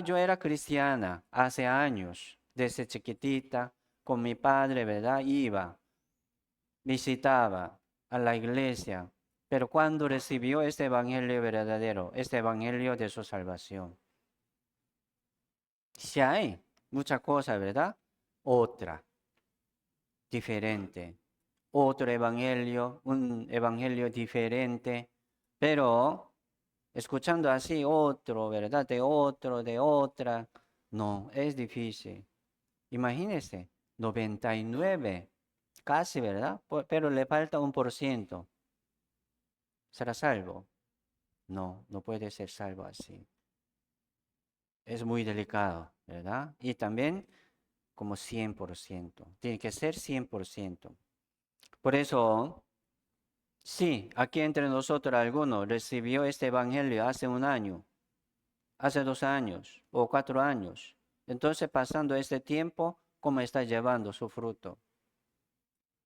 Yo era cristiana hace años, desde chiquitita, con mi padre, ¿verdad? Iba, visitaba a la iglesia, pero cuando recibió este evangelio verdadero, este evangelio de su salvación. Si hay muchas cosas, ¿verdad? Otra, diferente. Otro evangelio, un evangelio diferente, pero escuchando así otro, ¿verdad? De otro, de otra. No, es difícil. Imagínese, 99, casi, ¿verdad? Pero le falta 1%. ¿Será salvo? No, no puede ser salvo así. Es muy delicado, ¿verdad? Y también como 100%. Tiene que ser 100%. Por eso, sí, aquí entre nosotros alguno recibió este evangelio hace un año, hace 2 años o 4 años. Entonces, pasando este tiempo, ¿cómo está llevando su fruto?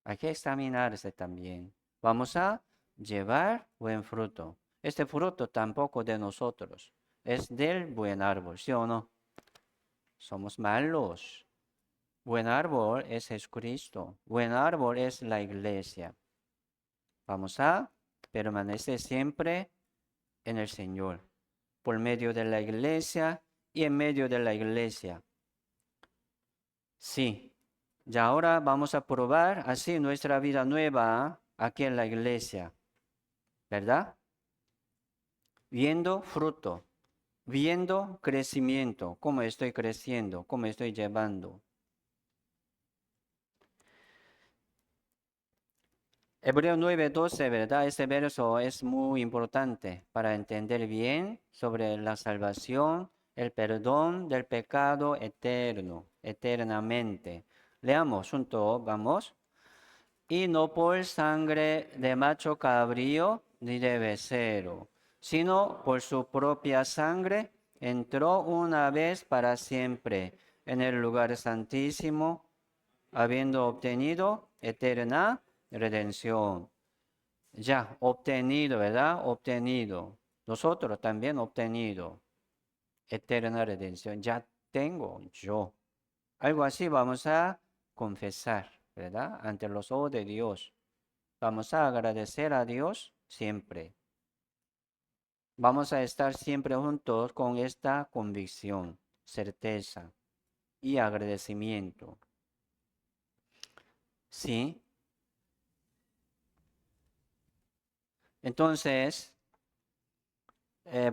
Hay que examinarse también. Vamos a llevar buen fruto. Este fruto tampoco de nosotros, es del buen árbol, ¿sí o no? Somos malos. Buen árbol es Jesucristo. Buen árbol es la iglesia. Vamos a permanecer siempre en el Señor, por medio de la iglesia y en medio de la iglesia. Sí, ya ahora vamos a probar así nuestra vida nueva aquí en la iglesia, ¿verdad? Viendo fruto, viendo crecimiento, cómo estoy creciendo, cómo estoy llevando. Hebreo 9:12, ¿verdad? Este verso es muy importante para entender bien sobre la salvación, el perdón del pecado eterno, eternamente. Leamos juntos, vamos. Y no por sangre de macho cabrío ni de becerro, sino por su propia sangre entró una vez para siempre en el lugar santísimo, habiendo obtenido eterna redención. Ya, obtenido, ¿verdad? Obtenido. Nosotros también obtenido eterna redención. Ya tengo yo. Algo así vamos a confesar, ¿verdad? Ante los ojos de Dios. Vamos a agradecer a Dios siempre. Vamos a estar siempre juntos con esta convicción, certeza y agradecimiento. ¿Sí? Entonces,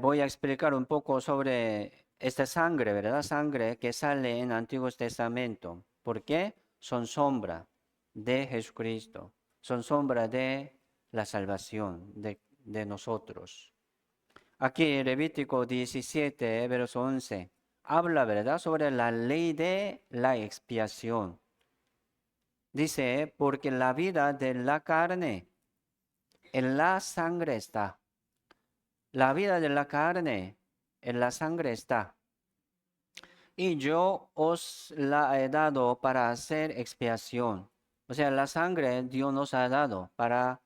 voy a explicar un poco sobre esta sangre, ¿verdad? Sangre que sale en el Antiguo Testamento. ¿Por qué? Son sombra de Jesucristo. Son sombra de la salvación de nosotros. Aquí Levítico 17, verso 11, habla, ¿verdad?, sobre la ley de la expiación. Dice, porque la vida de la carne en la sangre está. La vida de la carne en la sangre está. Y yo os la he dado para hacer expiación. O sea, la sangre Dios nos ha dado para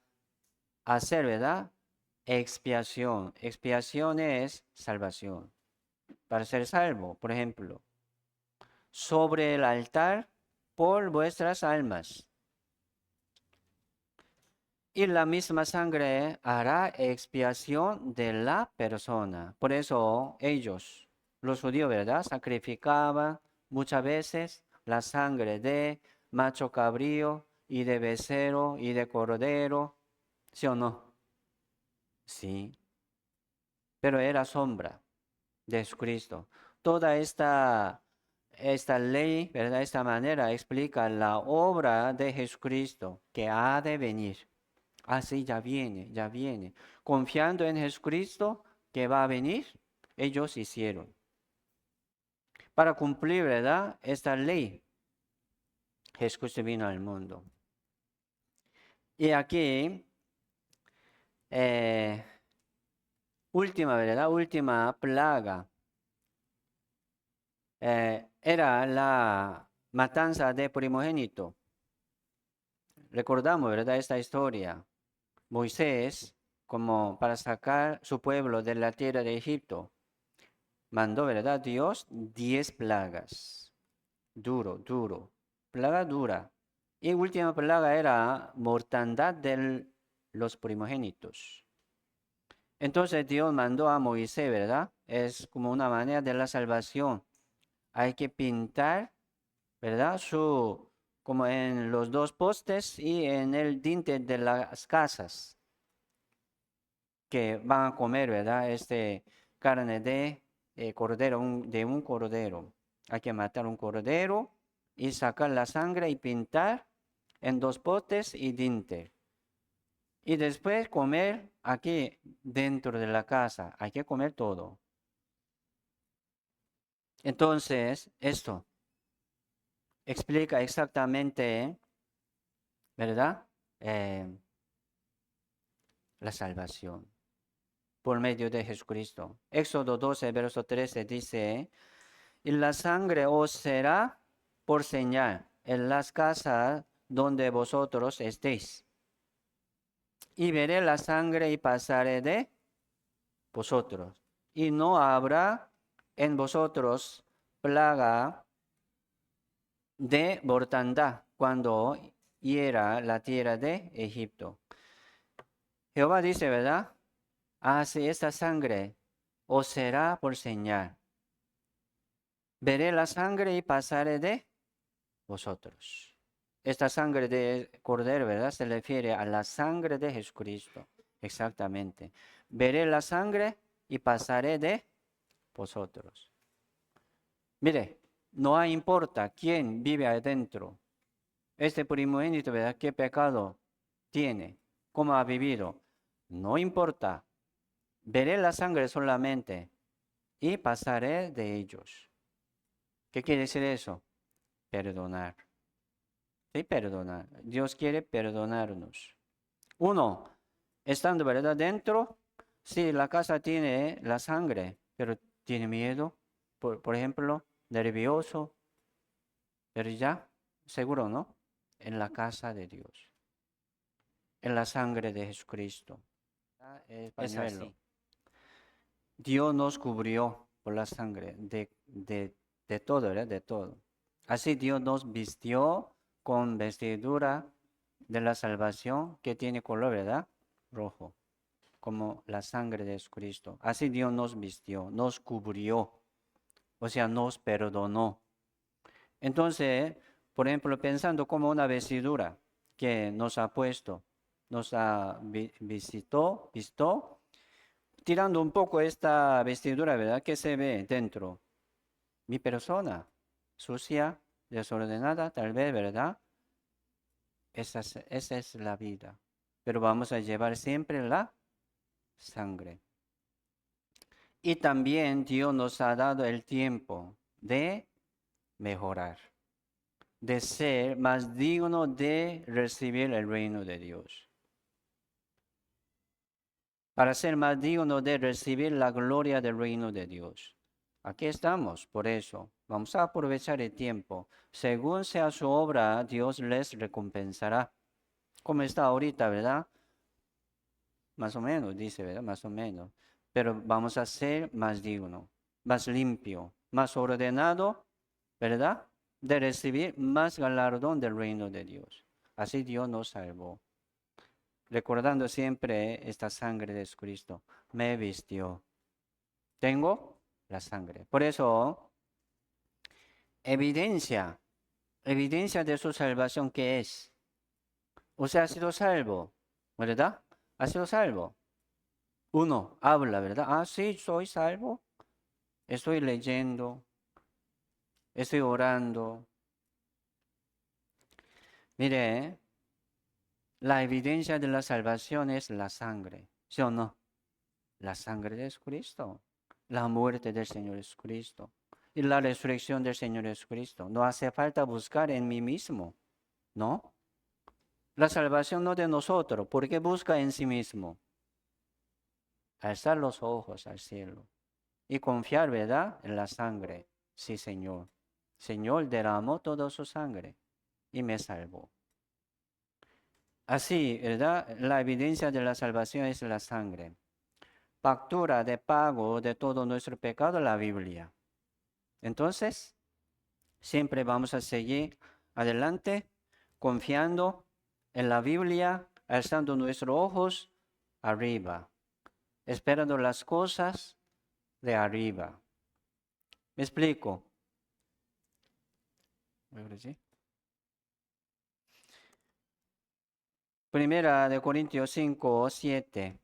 hacer, ¿verdad? expiación. Expiación es salvación. Para ser salvo, por ejemplo, sobre el altar por vuestras almas. Y la misma sangre hará expiación de la persona. Por eso ellos, los judíos, ¿verdad? Sacrificaban muchas veces la sangre de macho cabrío y de becerro y de cordero. ¿Sí o no? Sí. Pero era sombra de Jesucristo. Toda esta ley, ¿verdad? Esta manera explica la obra de Jesucristo que ha de venir. Así ya viene, ya viene. Confiando en Jesucristo que va a venir, ellos hicieron. Para cumplir, ¿verdad? Esta ley, Jesucristo vino al mundo. Y aquí, eh, última, ¿verdad? Última plaga. Era la matanza de primogénito. Recordamos, ¿verdad? Esta historia. Moisés, como para sacar su pueblo de la tierra de Egipto, mandó, ¿verdad? Dios 10 plagas. Duro, duro. Plaga dura. Y última plaga era mortandad de los primogénitos. Entonces Dios mandó a Moisés, ¿verdad? Es como una manera de la salvación. Hay que pintar, ¿verdad? Como en los dos postes y en el dintel de las casas que van a comer, ¿verdad? Carne de cordero, de un cordero. Hay que matar un cordero y sacar la sangre y pintar en dos potes y dintel. Y después comer aquí dentro de la casa. Hay que comer todo. Entonces, esto explica exactamente, ¿verdad? La salvación por medio de Jesucristo. Éxodo 12, verso 13 dice, y la sangre os será por señal en las casas donde vosotros estéis. Y veré la sangre y pasaré de vosotros. Y no habrá en vosotros plaga de mortandad cuando hiera la tierra de Egipto. Jehová dice, ¿verdad? Así esta sangre os será por señal. Veré la sangre y pasaré de vosotros. Esta sangre de cordero, ¿verdad? Se refiere a la sangre de Jesucristo. Exactamente. Veré la sangre y pasaré de vosotros. Mire, no importa quién vive adentro. Este primogénito, ¿verdad? ¿Qué pecado tiene? ¿Cómo ha vivido? No importa. Veré la sangre solamente y pasaré de ellos. ¿Qué quiere decir eso? Perdonar. Sí, perdonar. Dios quiere perdonarnos. Uno, estando, ¿verdad? Dentro, sí, la casa tiene la sangre, pero tiene miedo, por ejemplo, nervioso, pero ya, seguro, ¿no? En la casa de Dios, en la sangre de Jesucristo. Es así. Dios nos cubrió por la sangre de todo, ¿verdad? De todo. Así Dios nos vistió con vestidura de la salvación que tiene color, ¿verdad? Rojo, como la sangre de Jesucristo. Así Dios nos vistió, nos cubrió, o sea, nos perdonó. Entonces, por ejemplo, pensando como una vestidura que nos ha puesto, nos ha visto, tirando un poco esta vestidura, ¿verdad? ¿Qué se ve dentro? Mi persona, sucia, desordenada, tal vez, ¿verdad? Esa es la vida. Pero vamos a llevar siempre la sangre. Y también Dios nos ha dado el tiempo de mejorar, de ser más digno de recibir el reino de Dios. Para ser más digno de recibir la gloria del reino de Dios. Aquí estamos, por eso. Vamos a aprovechar el tiempo. Según sea su obra, Dios les recompensará. Como está ahorita, ¿verdad? más o menos, dice, ¿verdad? Más o menos. Pero vamos a ser más digno, más limpio, más ordenado, ¿verdad? De recibir más galardón del reino de Dios. Así Dios nos salvó. Recordando siempre esta sangre de Jesucristo. Me vistió. Tengo la sangre. Por eso, evidencia, evidencia de su salvación, ¿qué es? Usted ha sido salvo, ¿verdad? Ha sido salvo. Uno habla, ¿verdad? Ah, sí, soy salvo. Estoy leyendo, estoy orando. Mire, la evidencia de la salvación es la sangre, ¿sí o no? La sangre de Jesucristo, la muerte del Señor Jesucristo y la resurrección del Señor Jesucristo. No hace falta buscar en mí mismo, ¿no? La salvación no de nosotros, porque busca en sí mismo. Alzar los ojos al cielo y confiar, ¿verdad? En la sangre. Sí, Señor. Señor derramó toda su sangre y me salvó. Así, ¿verdad? La evidencia de la salvación es la sangre. Factura de pago de todo nuestro pecado, la Biblia. Entonces, siempre vamos a seguir adelante confiando en la Biblia, alzando nuestros ojos arriba, esperando las cosas de arriba. ¿Me explico? Primera de Corintios 5, 7.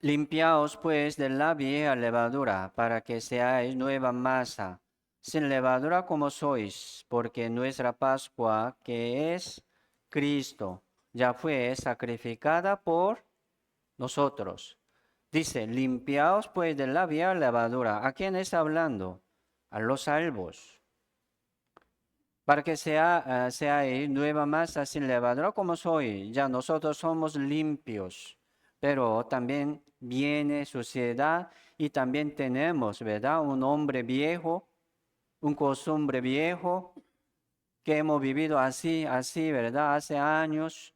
Limpiaos pues de la vieja levadura, para que seáis nueva masa, sin levadura como sois, porque nuestra Pascua, que es Cristo, ya fue sacrificada por nosotros. Dice, limpiaos pues de la vieja levadura. ¿A quién está hablando? A los salvos. Para que seáis nueva masa sin levadura como soy. Ya nosotros somos limpios, pero también viene suciedad y también tenemos, ¿verdad? Un hombre viejo, un costumbre viejo, que hemos vivido así, así, ¿verdad? Hace años,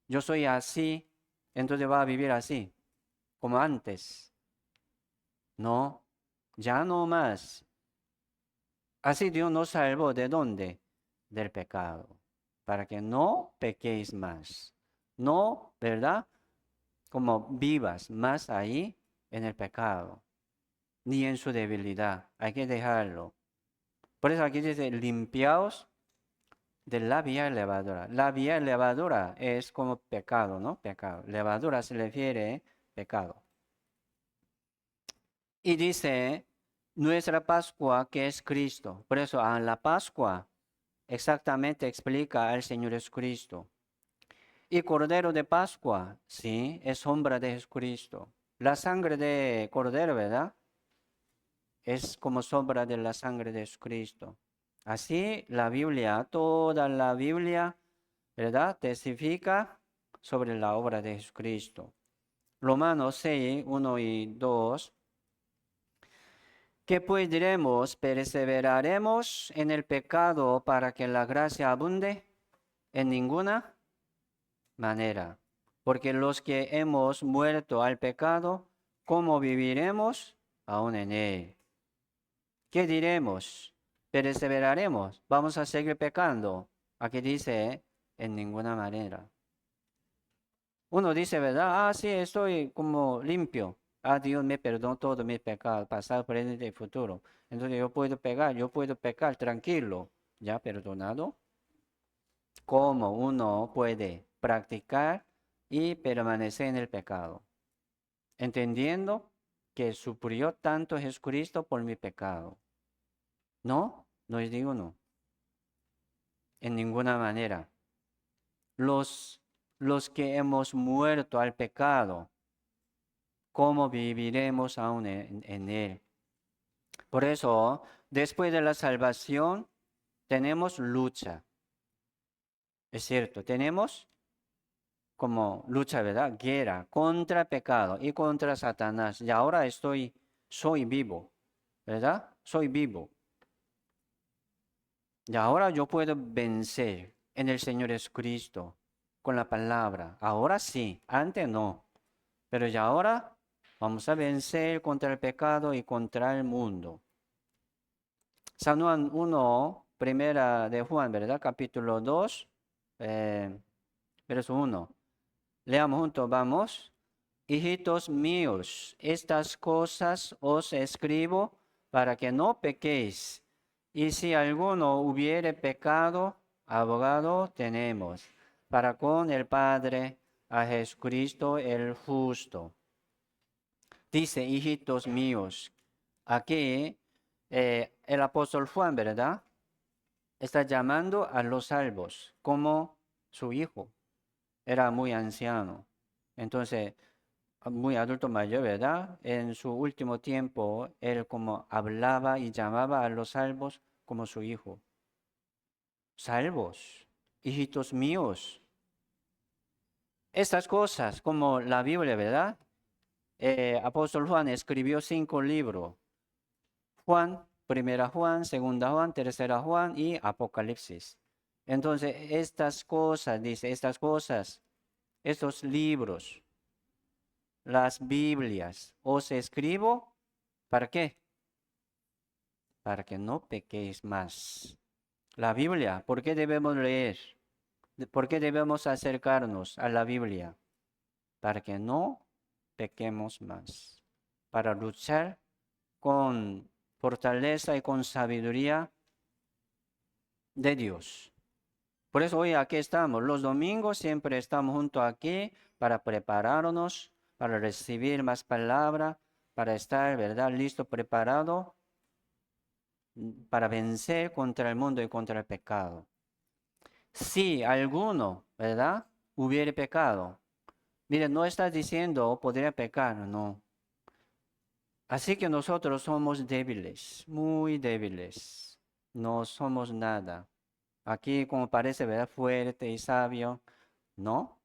yo soy así, entonces va a vivir así, como antes. No, ya no más. Así Dios nos salvó ¿de dónde? Del pecado, para que no pequéis más. No, ¿verdad? Como vivas más ahí en el pecado, ni en su debilidad. Hay que dejarlo. Por eso aquí dice, limpiaos de la vía levadura. La vía levadura es como pecado, ¿no? Pecado. Levadura se refiere pecado. Y dice, nuestra Pascua que es Cristo. Por eso a la Pascua exactamente explica al Señor Jesucristo. Y Cordero de Pascua, sí, es sombra de Jesucristo. La sangre de Cordero, ¿verdad? Es como sombra de la sangre de Jesucristo. Así la Biblia, toda la Biblia, ¿verdad? Testifica sobre la obra de Jesucristo. Romanos 6, 1 y 2. ¿Qué pues diremos? ¿Perseveraremos en el pecado para que la gracia abunde? En ninguna manera. Porque los que hemos muerto al pecado, ¿cómo viviremos? Aún en él. ¿Qué diremos? ¿Perseveraremos? ¿Vamos a seguir pecando? Aquí dice, en ninguna manera. Uno dice, ¿verdad? Ah, sí, estoy como limpio. Ah, Dios me perdonó todos mis pecados, pasado, presente y futuro. Entonces yo puedo pecar tranquilo. ¿Ya perdonado? ¿Cómo uno puede practicar y permanecer en el pecado? Entendiendo que sufrió tanto Jesucristo por mi pecado. No, no es digno. En ninguna manera. Los, los que hemos muerto al pecado, ¿cómo viviremos aún en él? Por eso, después de la salvación, tenemos lucha. Es cierto, tenemos como lucha, ¿verdad? Guerra contra el pecado y contra Satanás. Y ahora soy vivo, ¿verdad? Soy vivo. Y ahora yo puedo vencer en el Señor Jesucristo. con la palabra. Ahora sí, antes no. Pero ya ahora vamos a vencer contra el pecado y contra el mundo. San Juan 1, primera de Juan, ¿verdad? Capítulo 2, verso 1. Leamos juntos, vamos. Hijitos míos, estas cosas os escribo para que no pequéis. Y si alguno hubiere pecado, abogado tenemos para con el Padre a Jesucristo el justo. Dice, hijitos míos, aquí el apóstol Juan, ¿verdad? Está llamando a los salvos como su hijo. Era muy anciano. Entonces, muy adulto mayor, ¿verdad? En su último tiempo, él como hablaba y llamaba a los salvos como su hijo. Salvos, hijitos míos. Estas cosas, como la Biblia, ¿verdad? Apóstol Juan escribió 5 libros. Juan, primera Juan, segunda Juan, tercera Juan y Apocalipsis. Entonces, estas cosas, dice, estas cosas, estos libros, las Biblias, os escribo, ¿para qué? Para que no pequéis más. La Biblia, ¿por qué debemos leer? ¿Por qué debemos acercarnos a la Biblia? Para que no pequemos más. Para luchar con fortaleza y con sabiduría de Dios. Por eso hoy aquí estamos. Los domingos siempre estamos junto aquí para prepararnos, para recibir más palabra, para estar, ¿verdad?, listo, preparado para vencer contra el mundo y contra el pecado. Si alguno, ¿verdad?, hubiere pecado. Mire, no está diciendo podría pecar, no. Así que nosotros somos débiles, muy débiles. No somos nada. Aquí como parece, ¿verdad?, fuerte y sabio. No,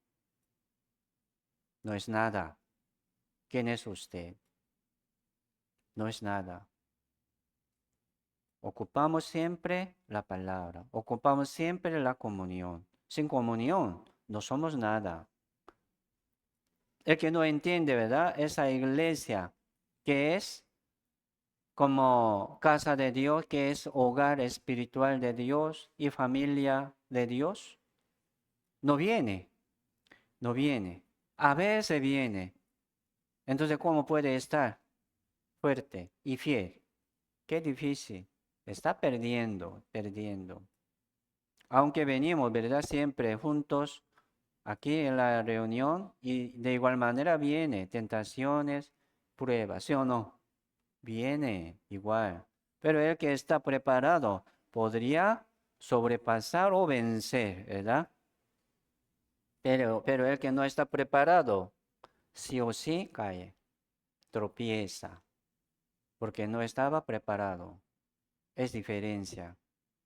no es nada. ¿Quién es usted? No es nada. Ocupamos siempre la palabra, ocupamos siempre la comunión. Sin comunión no somos nada. El que no entiende, ¿verdad? Esa iglesia que es como casa de Dios, que es hogar espiritual de Dios y familia de Dios, no viene, no viene. A veces viene. Entonces, ¿cómo puede estar fuerte y fiel? Qué difícil. Está perdiendo, perdiendo. Aunque venimos, ¿verdad? Siempre juntos aquí en la reunión y de igual manera viene tentaciones, pruebas, ¿sí o no? Viene igual. Pero el que está preparado podría sobrepasar o vencer, ¿verdad? Pero el que no está preparado, sí o sí cae, tropieza, porque no estaba preparado. Es diferencia.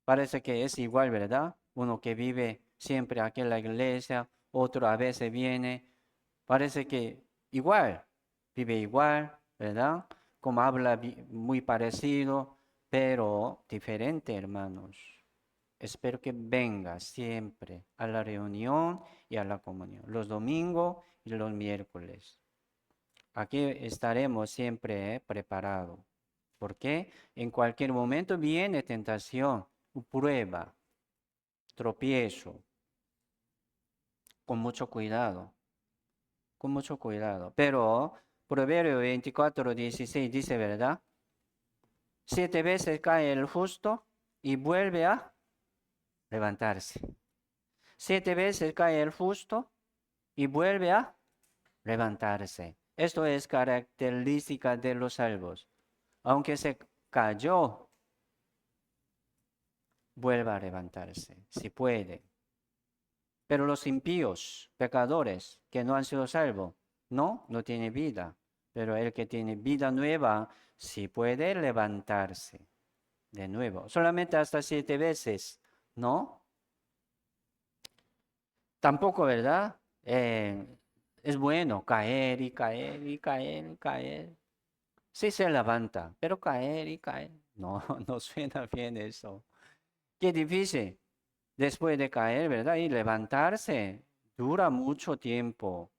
Parece que es igual, ¿verdad? Uno que vive siempre aquí en la iglesia, otro a veces viene. Parece que igual, vive igual, ¿verdad? Como habla muy parecido, pero diferente, hermanos. Espero que venga siempre a la reunión y a la comunión, los domingos y los miércoles. Aquí estaremos siempre preparados, porque en cualquier momento viene tentación, prueba, tropiezo, con mucho cuidado, con mucho cuidado. Pero Proverbio 24:16 dice, ¿verdad? 7 veces cae el justo y vuelve a levantarse. 7 veces cae el justo y vuelve a levantarse. Esto es característica de los salvos. Aunque se cayó, vuelva a levantarse, si puede. Pero los impíos, pecadores, que no han sido salvos, no tiene vida. Pero el que tiene vida nueva, sí puede levantarse de nuevo. Solamente hasta 7 veces, ¿no? Tampoco, ¿verdad? Es bueno caer y caer y caer y caer. Sí se levanta, pero caer y caer. No, no suena bien eso. Qué difícil después de caer, ¿verdad? Y levantarse. dura mucho tiempo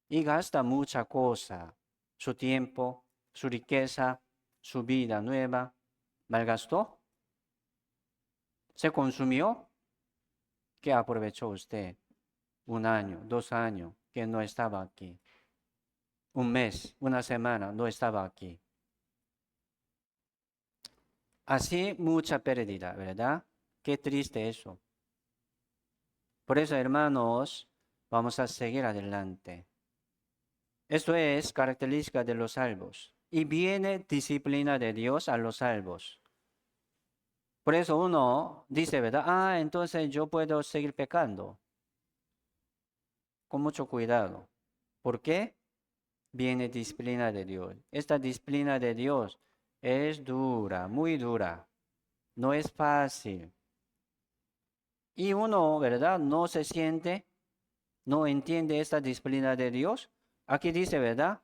y gasta mucha cosa, su tiempo, su riqueza, su vida nueva. ¿Malgastó? ¿Se consumió? ¿Qué aprovechó usted? Un año, 2 años que no estaba aquí. Un mes, una semana no estaba aquí. Así mucha pérdida, ¿verdad? Qué triste eso. Por eso, hermanos, vamos a seguir adelante. Esto es característica de los salvos. Y viene disciplina de Dios a los salvos. Por eso uno dice, ¿verdad? Entonces yo puedo seguir pecando. Con mucho cuidado. ¿Por qué? Viene disciplina de Dios. Esta disciplina de Dios es dura, muy dura. No es fácil. Y uno, ¿verdad? No se siente, no entiende esta disciplina de Dios. Aquí dice, ¿verdad?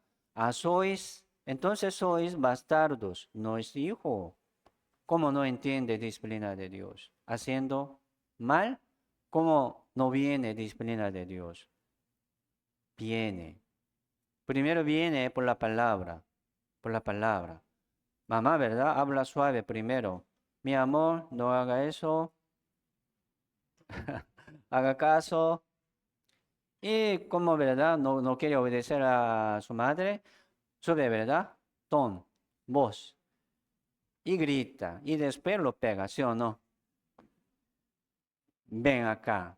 Entonces sois bastardos, no es hijo. ¿Cómo no entiende disciplina de Dios? Haciendo mal, ¿cómo no viene disciplina de Dios? Viene. Primero viene por la palabra, por la palabra. Mamá, ¿verdad? Habla suave primero. Mi amor, no haga eso, haga caso. Y como, ¿verdad? No quiere obedecer a su madre, sube, ¿verdad? Ton, voz. Y grita. Y después lo pega, ¿sí o no? Ven acá.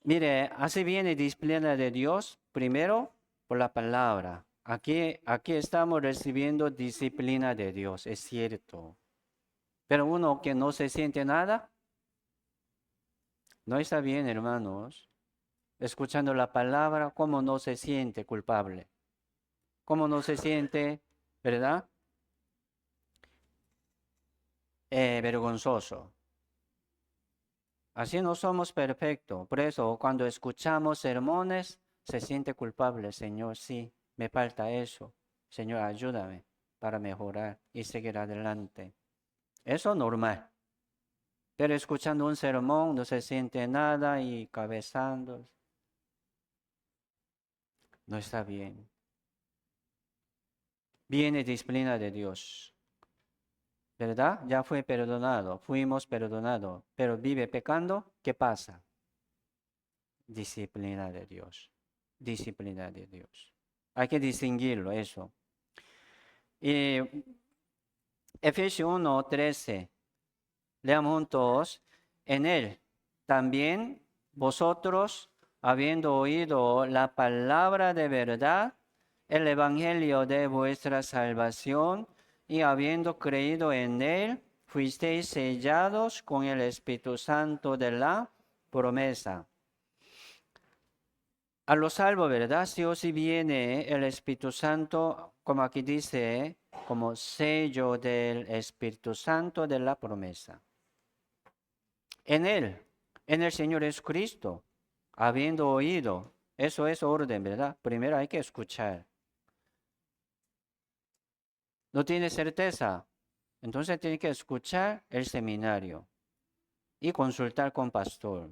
Mire, así viene disciplina de Dios, primero por la palabra. Aquí estamos recibiendo disciplina de Dios, es cierto. Pero uno que no se siente nada, no está bien, hermanos. Escuchando la palabra, ¿cómo no se siente culpable? ¿Cómo no se siente, verdad? Vergonzoso. Así no somos perfectos. Por eso, cuando escuchamos sermones, se siente culpable. Señor, sí, me falta eso. Señor, ayúdame para mejorar y seguir adelante. Eso es normal. Pero escuchando un sermón no se siente nada y cabezando. No está bien. Viene disciplina de Dios. ¿Verdad? Ya fue perdonado, fuimos perdonados. Pero vive pecando, ¿qué pasa? Disciplina de Dios. Disciplina de Dios. Hay que distinguirlo, eso. Y Efesios 1:13. Leamos juntos. En él también vosotros, habiendo oído la palabra de verdad, el evangelio de vuestra salvación, y habiendo creído en él, fuisteis sellados con el Espíritu Santo de la promesa. A los salvos, ¿verdad? Sí o sí viene el Espíritu Santo, como aquí dice, como sello del Espíritu Santo de la promesa. En él, en el Señor Jesucristo, habiendo oído, eso es orden, ¿verdad? Primero hay que escuchar. ¿No tiene certeza? Entonces tiene que escuchar el seminario y consultar con pastor.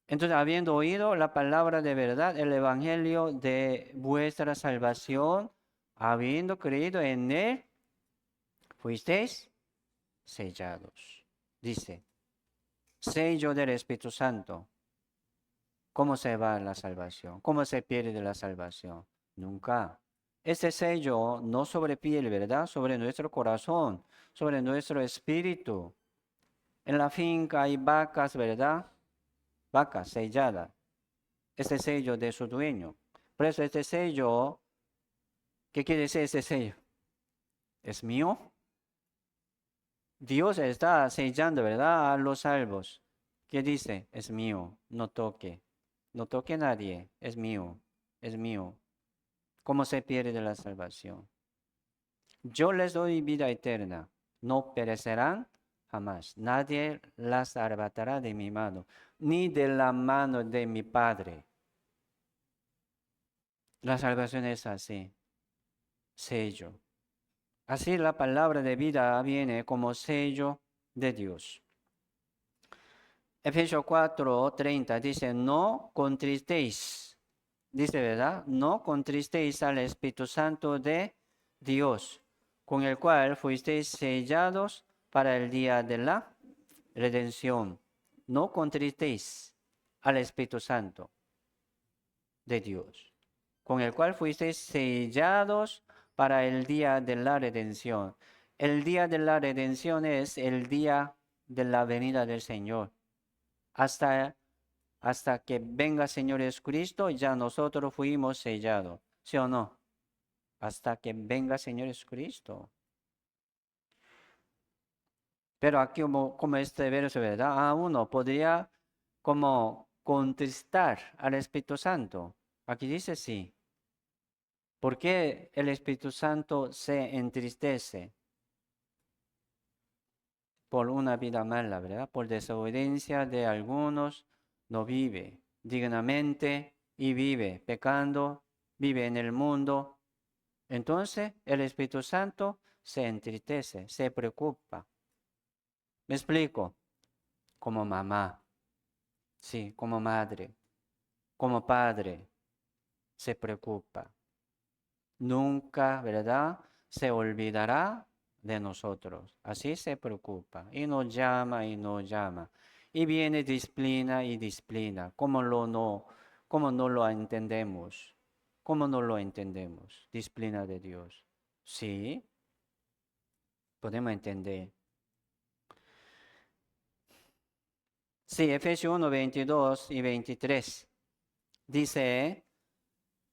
Entonces, habiendo oído la palabra de verdad, el evangelio de vuestra salvación, habiendo creído en él, fuisteis sellados. Dice, sello del Espíritu Santo. ¿Cómo se va la salvación? ¿Cómo se pierde la salvación? Nunca. Ese sello no sobre piel, ¿verdad? Sobre nuestro corazón, sobre nuestro espíritu. En la finca hay vacas, ¿verdad? Vacas selladas. Este sello de su dueño. Por eso este sello, ¿qué quiere decir este sello? ¿Es mío? Dios está sellando, ¿verdad? A los salvos. ¿Qué dice? Es mío, no toque. No toque a nadie, es mío, es mío. ¿Cómo se pierde la salvación? Yo les doy vida eterna, no perecerán jamás. Nadie las arrebatará de mi mano, ni de la mano de mi Padre. La salvación es así, sello. Así la palabra de vida viene como sello de Dios. Efesios 4:30 dice, no contristéis, dice, ¿verdad? No contristéis al Espíritu Santo de Dios, con el cual fuisteis sellados para el día de la redención. No contristéis al Espíritu Santo de Dios, con el cual fuisteis sellados para el día de la redención. El día de la redención es el día de la venida del Señor. Hasta que venga Señor Jesucristo, ya nosotros fuimos sellados. ¿Sí o no? Hasta que venga Señor Jesucristo. Pero aquí como este verso, ¿verdad? Uno podría como contristar al Espíritu Santo. Aquí dice sí. ¿Por qué el Espíritu Santo se entristece? Por una vida mala, ¿verdad? Por desobediencia de algunos, no vive dignamente y vive pecando, vive en el mundo. Entonces el Espíritu Santo se entristece, se preocupa. ¿Me explico? Como mamá, sí, como madre, como padre, se preocupa. Nunca, ¿verdad? Se olvidará de nosotros. Así se preocupa y nos llama y nos llama. Y viene disciplina y disciplina. ¿Cómo no lo entendemos? ¿Cómo no lo entendemos? Disciplina de Dios. Sí, podemos entender. Sí, Efesios 1, 22 y 23. Dice,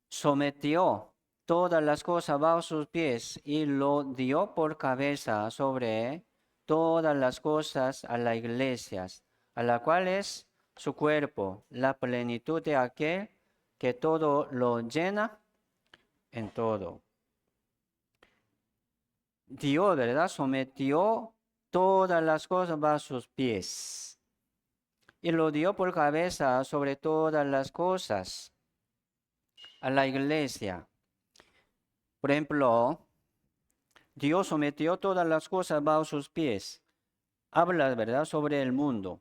sometió todas las cosas bajo sus pies y lo dio por cabeza sobre todas las cosas a la iglesia, a la cual es su cuerpo, la plenitud de aquel que todo lo llena en todo. Dio, ¿verdad? Sometió todas las cosas bajo sus pies y lo dio por cabeza sobre todas las cosas a la iglesia. Por ejemplo, Dios sometió todas las cosas bajo sus pies. Habla, ¿verdad?, sobre el mundo.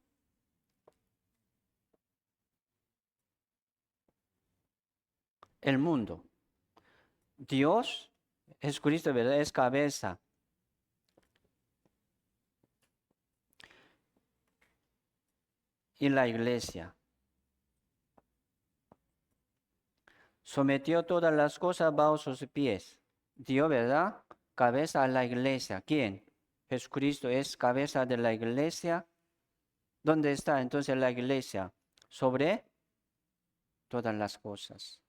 El mundo. Dios, Jesucristo, ¿verdad?, es cabeza. Y la iglesia. Sometió todas las cosas bajo sus pies. Dios, ¿verdad?, cabeza a la iglesia. ¿Quién? Jesucristo es cabeza de la iglesia. ¿Dónde está entonces la iglesia? Sobre todas las cosas.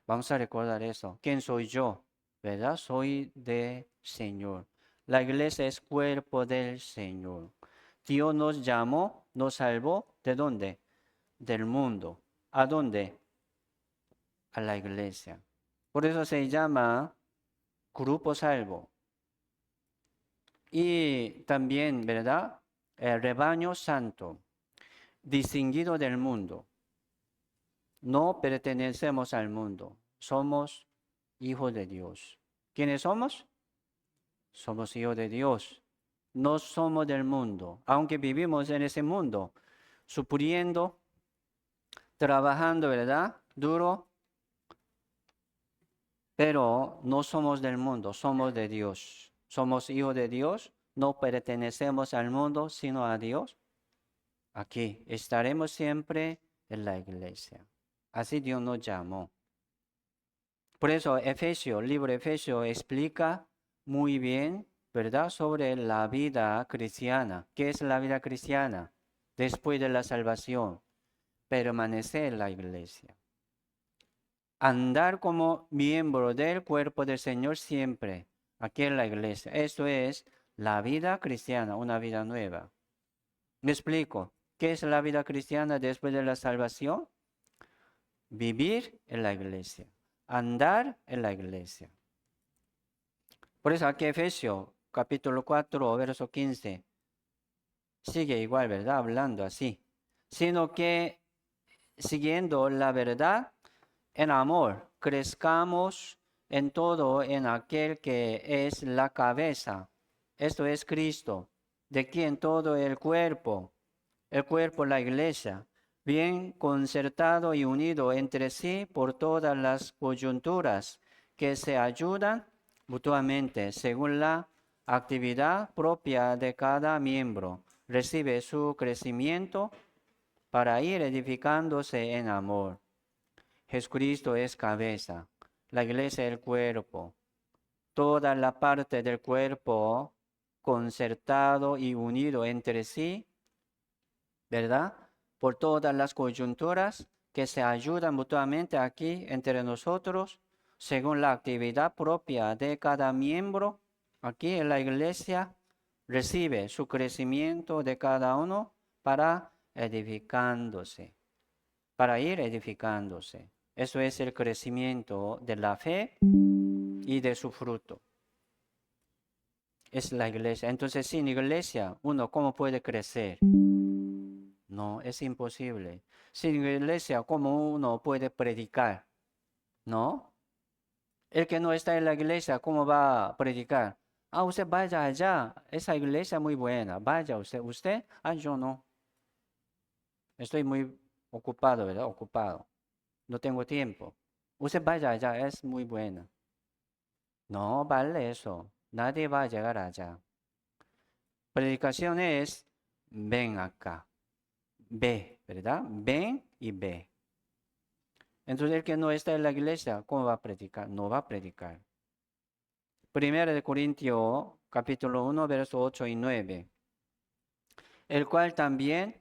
Vamos a recordar eso. ¿Quién soy yo? ¿Verdad? Soy del Señor. La iglesia es cuerpo del Señor. Dios nos llamó, nos salvó. ¿De dónde? Del mundo. ¿A dónde? A la iglesia. Por eso se llama grupo salvo. Y también, ¿verdad? El rebaño santo, distinguido del mundo. No pertenecemos al mundo. Somos hijos de Dios. ¿Quiénes somos? Somos hijos de Dios. No somos del mundo, aunque vivimos en ese mundo, sufriendo, trabajando, ¿verdad? Duro, pero no somos del mundo, somos de Dios. Somos hijos de Dios, no pertenecemos al mundo, sino a Dios. Aquí estaremos siempre en la iglesia. Así Dios nos llamó. Por eso libro de Efesios explica muy bien, ¿verdad?, sobre la vida cristiana. ¿Qué es la vida cristiana? Después de la salvación, permanecer en la iglesia. Andar como miembro del cuerpo del Señor siempre, aquí en la iglesia. Esto es la vida cristiana, una vida nueva. ¿Me explico? ¿Qué es la vida cristiana después de la salvación? Vivir en la iglesia, andar en la iglesia. Por eso aquí Efesios capítulo 4, verso 15, sigue igual, ¿verdad? Hablando así. Sino que siguiendo la verdad en amor, crezcamos en todo en aquel que es la cabeza. Esto es Cristo, de quien todo el cuerpo, el cuerpo, la iglesia, bien concertado y unido entre sí por todas las coyunturas, que se ayudan mutuamente según la actividad propia de cada miembro. Recibe su crecimiento para ir edificándose en amor. Jesucristo es cabeza, la iglesia el cuerpo. Toda la parte del cuerpo concertado y unido entre sí, ¿verdad? Por todas las coyunturas que se ayudan mutuamente aquí entre nosotros, según la actividad propia de cada miembro, aquí en la iglesia, recibe su crecimiento de cada uno para edificándose, para ir edificándose. Eso es el crecimiento de la fe y de su fruto. Es la iglesia. Entonces, sin iglesia, uno, ¿cómo puede crecer? No, es imposible. Sin iglesia, ¿cómo uno puede predicar? No. El que no está en la iglesia, ¿cómo va a predicar? Ah, usted vaya allá. Esa iglesia muy buena. Vaya usted. ¿Usted? Ah, yo no. Estoy muy ocupado, ¿verdad? Ocupado. No tengo tiempo. Usted vaya allá. Es muy buena. No vale eso. Nadie va a llegar allá. Predicación es, ven acá. Ve, ¿verdad? Ven y ve. Entonces el que no está en la iglesia, ¿cómo va a predicar? No va a predicar. Primera de Corintios, capítulo 1, versos 8 y 9. El cual también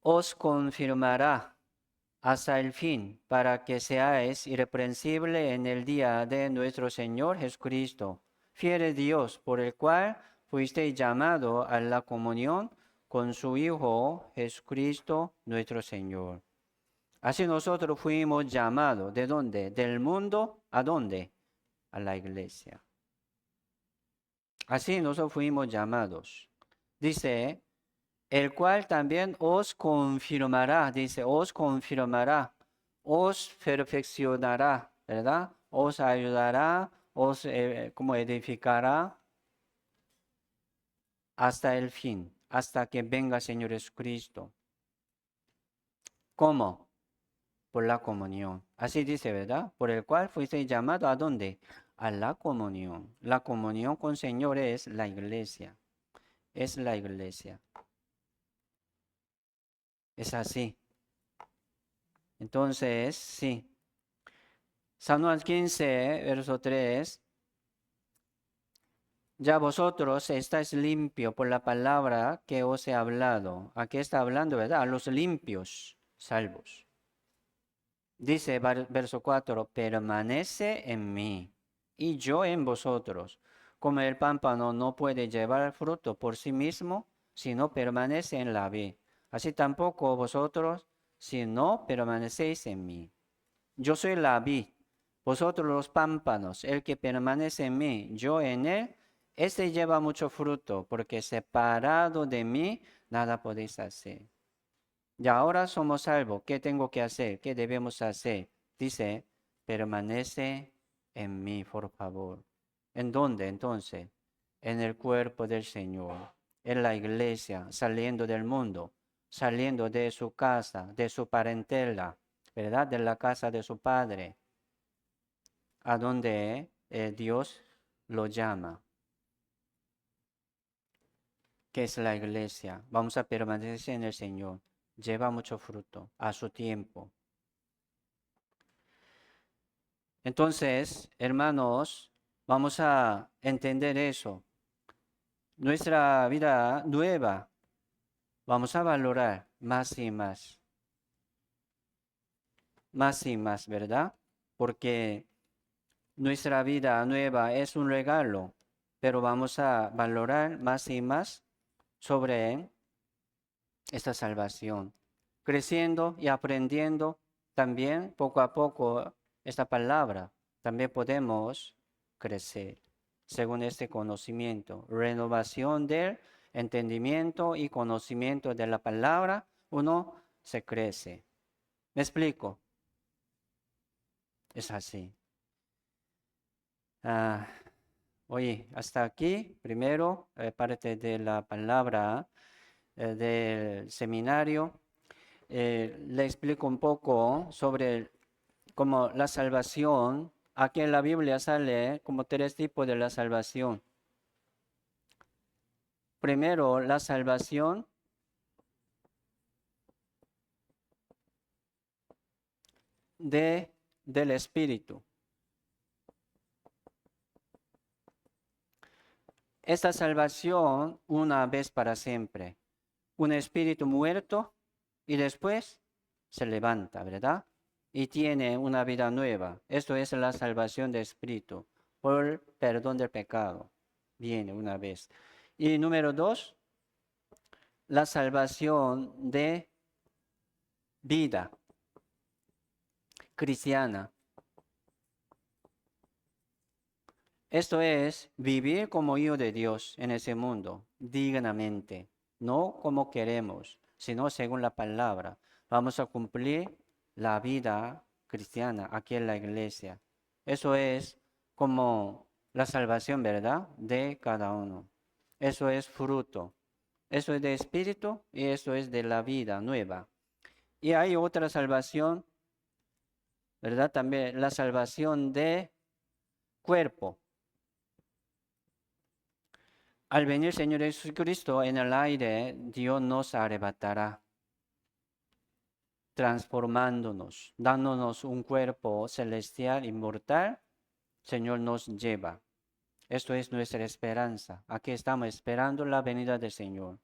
os confirmará hasta el fin, para que seáis irreprensible en el día de nuestro Señor Jesucristo. Fiel Dios, por el cual fuisteis llamado a la comunión con su Hijo Jesucristo nuestro Señor. Así nosotros fuimos llamados. ¿De dónde? Del mundo. ¿A dónde? A la iglesia. Así nosotros fuimos llamados. Dice, el cual también os confirmará. Dice, os confirmará. Os perfeccionará. ¿Verdad? Os ayudará. Os como edificará hasta el fin. Hasta que venga Señor Jesucristo. ¿Cómo? Por la comunión. Así dice, ¿verdad? Por el cual fuiste llamado ¿a dónde? A la comunión. La comunión con el Señor es la iglesia. Es la iglesia. Es así. Entonces, sí. San Juan 15, verso 3. Ya vosotros estáis limpios por la palabra que os he hablado. Aquí está hablando, ¿verdad? A los limpios, salvos. Dice verso 4, permanece en mí y yo en vosotros. Como el pámpano no puede llevar fruto por sí mismo, si no permanece en la vid. Así tampoco vosotros, si no permanecéis en mí. Yo soy la vid, vosotros los pámpanos. El que permanece en mí, yo en él, este lleva mucho fruto, porque separado de mí, nada podéis hacer. Y ahora somos salvos. ¿Qué tengo que hacer? ¿Qué debemos hacer? Dice, permanece en mí, por favor. ¿En dónde entonces? En el cuerpo del Señor, en la iglesia, saliendo del mundo, saliendo de su casa, de su parentela, ¿verdad? De la casa de su padre, a donde Dios lo llama, que es la iglesia. Vamos a permanecer en el Señor. Lleva mucho fruto a su tiempo. Entonces, hermanos, vamos a entender eso. Nuestra vida nueva, vamos a valorar más y más, ¿verdad? Porque nuestra vida nueva es un regalo, pero vamos a valorar más y más sobre esta salvación, creciendo y aprendiendo también poco a poco esta palabra. También podemos crecer según este conocimiento, renovación del entendimiento y conocimiento de la palabra, uno se crece. ¿Me explico? Es así. Oye, hasta aquí, primero, parte de la palabra del seminario, le explico un poco sobre cómo la salvación. Aquí en la Biblia sale como tres tipos de la salvación. Primero, la salvación del Espíritu. Esta salvación una vez para siempre. Un espíritu muerto y después se levanta, ¿verdad? Y tiene una vida nueva. Esto es la salvación del espíritu por perdón del pecado. Viene una vez. Y número dos, la salvación de vida cristiana. Esto es vivir como hijo de Dios en ese mundo, dignamente, no como queremos, sino según la palabra. Vamos a cumplir la vida cristiana aquí en la iglesia. Eso es como la salvación, ¿verdad? De cada uno. Eso es fruto. Eso es de espíritu y eso es de la vida nueva. Y hay otra salvación, ¿verdad? También la salvación de cuerpo. Al venir Señor Jesucristo en el aire, Dios nos arrebatará, transformándonos, dándonos un cuerpo celestial, inmortal. Señor nos lleva. Esto es nuestra esperanza. Aquí estamos esperando la venida del Señor.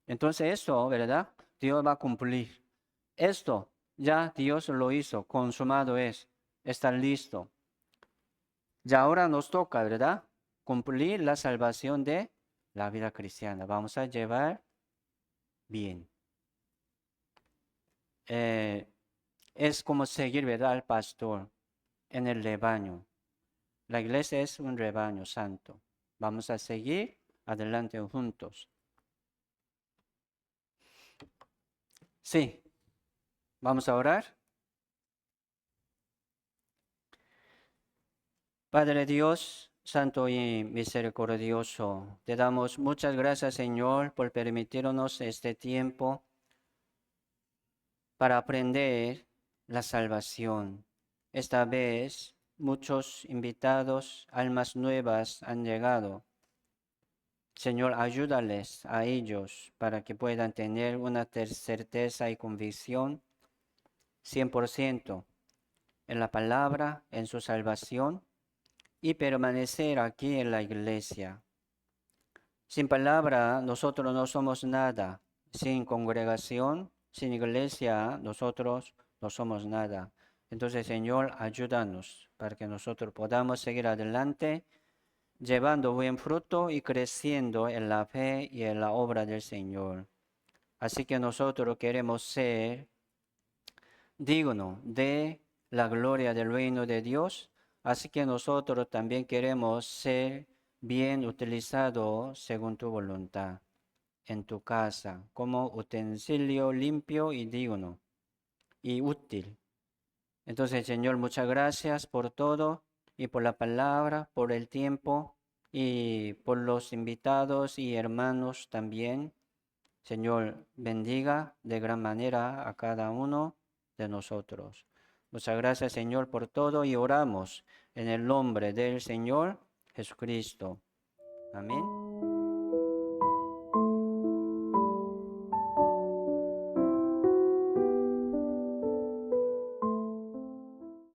Entonces eso, ¿verdad? Dios va a cumplir. Esto ya Dios lo hizo, consumado es, está listo. Ya ahora nos toca, ¿verdad? Cumplir la salvación de la vida cristiana. Vamos a llevar bien. Es como seguir, ¿verdad?, al pastor en el rebaño. La iglesia es un rebaño santo. Vamos a seguir adelante juntos. Sí, vamos a orar. Padre Dios, santo y misericordioso, te damos muchas gracias, Señor, por permitirnos este tiempo para aprender la salvación. Esta vez muchos invitados, almas nuevas han llegado. Señor, ayúdales a ellos para que puedan tener una certeza y convicción 100% en la palabra, en su salvación y permanecer aquí en la iglesia. Sin palabra, nosotros no somos nada. Sin congregación, sin iglesia, nosotros no somos nada. Entonces, Señor, ayúdanos para que nosotros podamos seguir adelante, llevando buen fruto y creciendo en la fe y en la obra del Señor. Así que nosotros queremos ser dignos de la gloria del reino de Dios. Así que nosotros también queremos ser bien utilizados según tu voluntad en tu casa, como utensilio limpio y digno y útil. Entonces, Señor, muchas gracias por todo y por la palabra, por el tiempo y por los invitados y hermanos también. Señor, bendiga de gran manera a cada uno de nosotros. Muchas gracias, Señor, por todo y oramos en el nombre del Señor Jesucristo. Amén.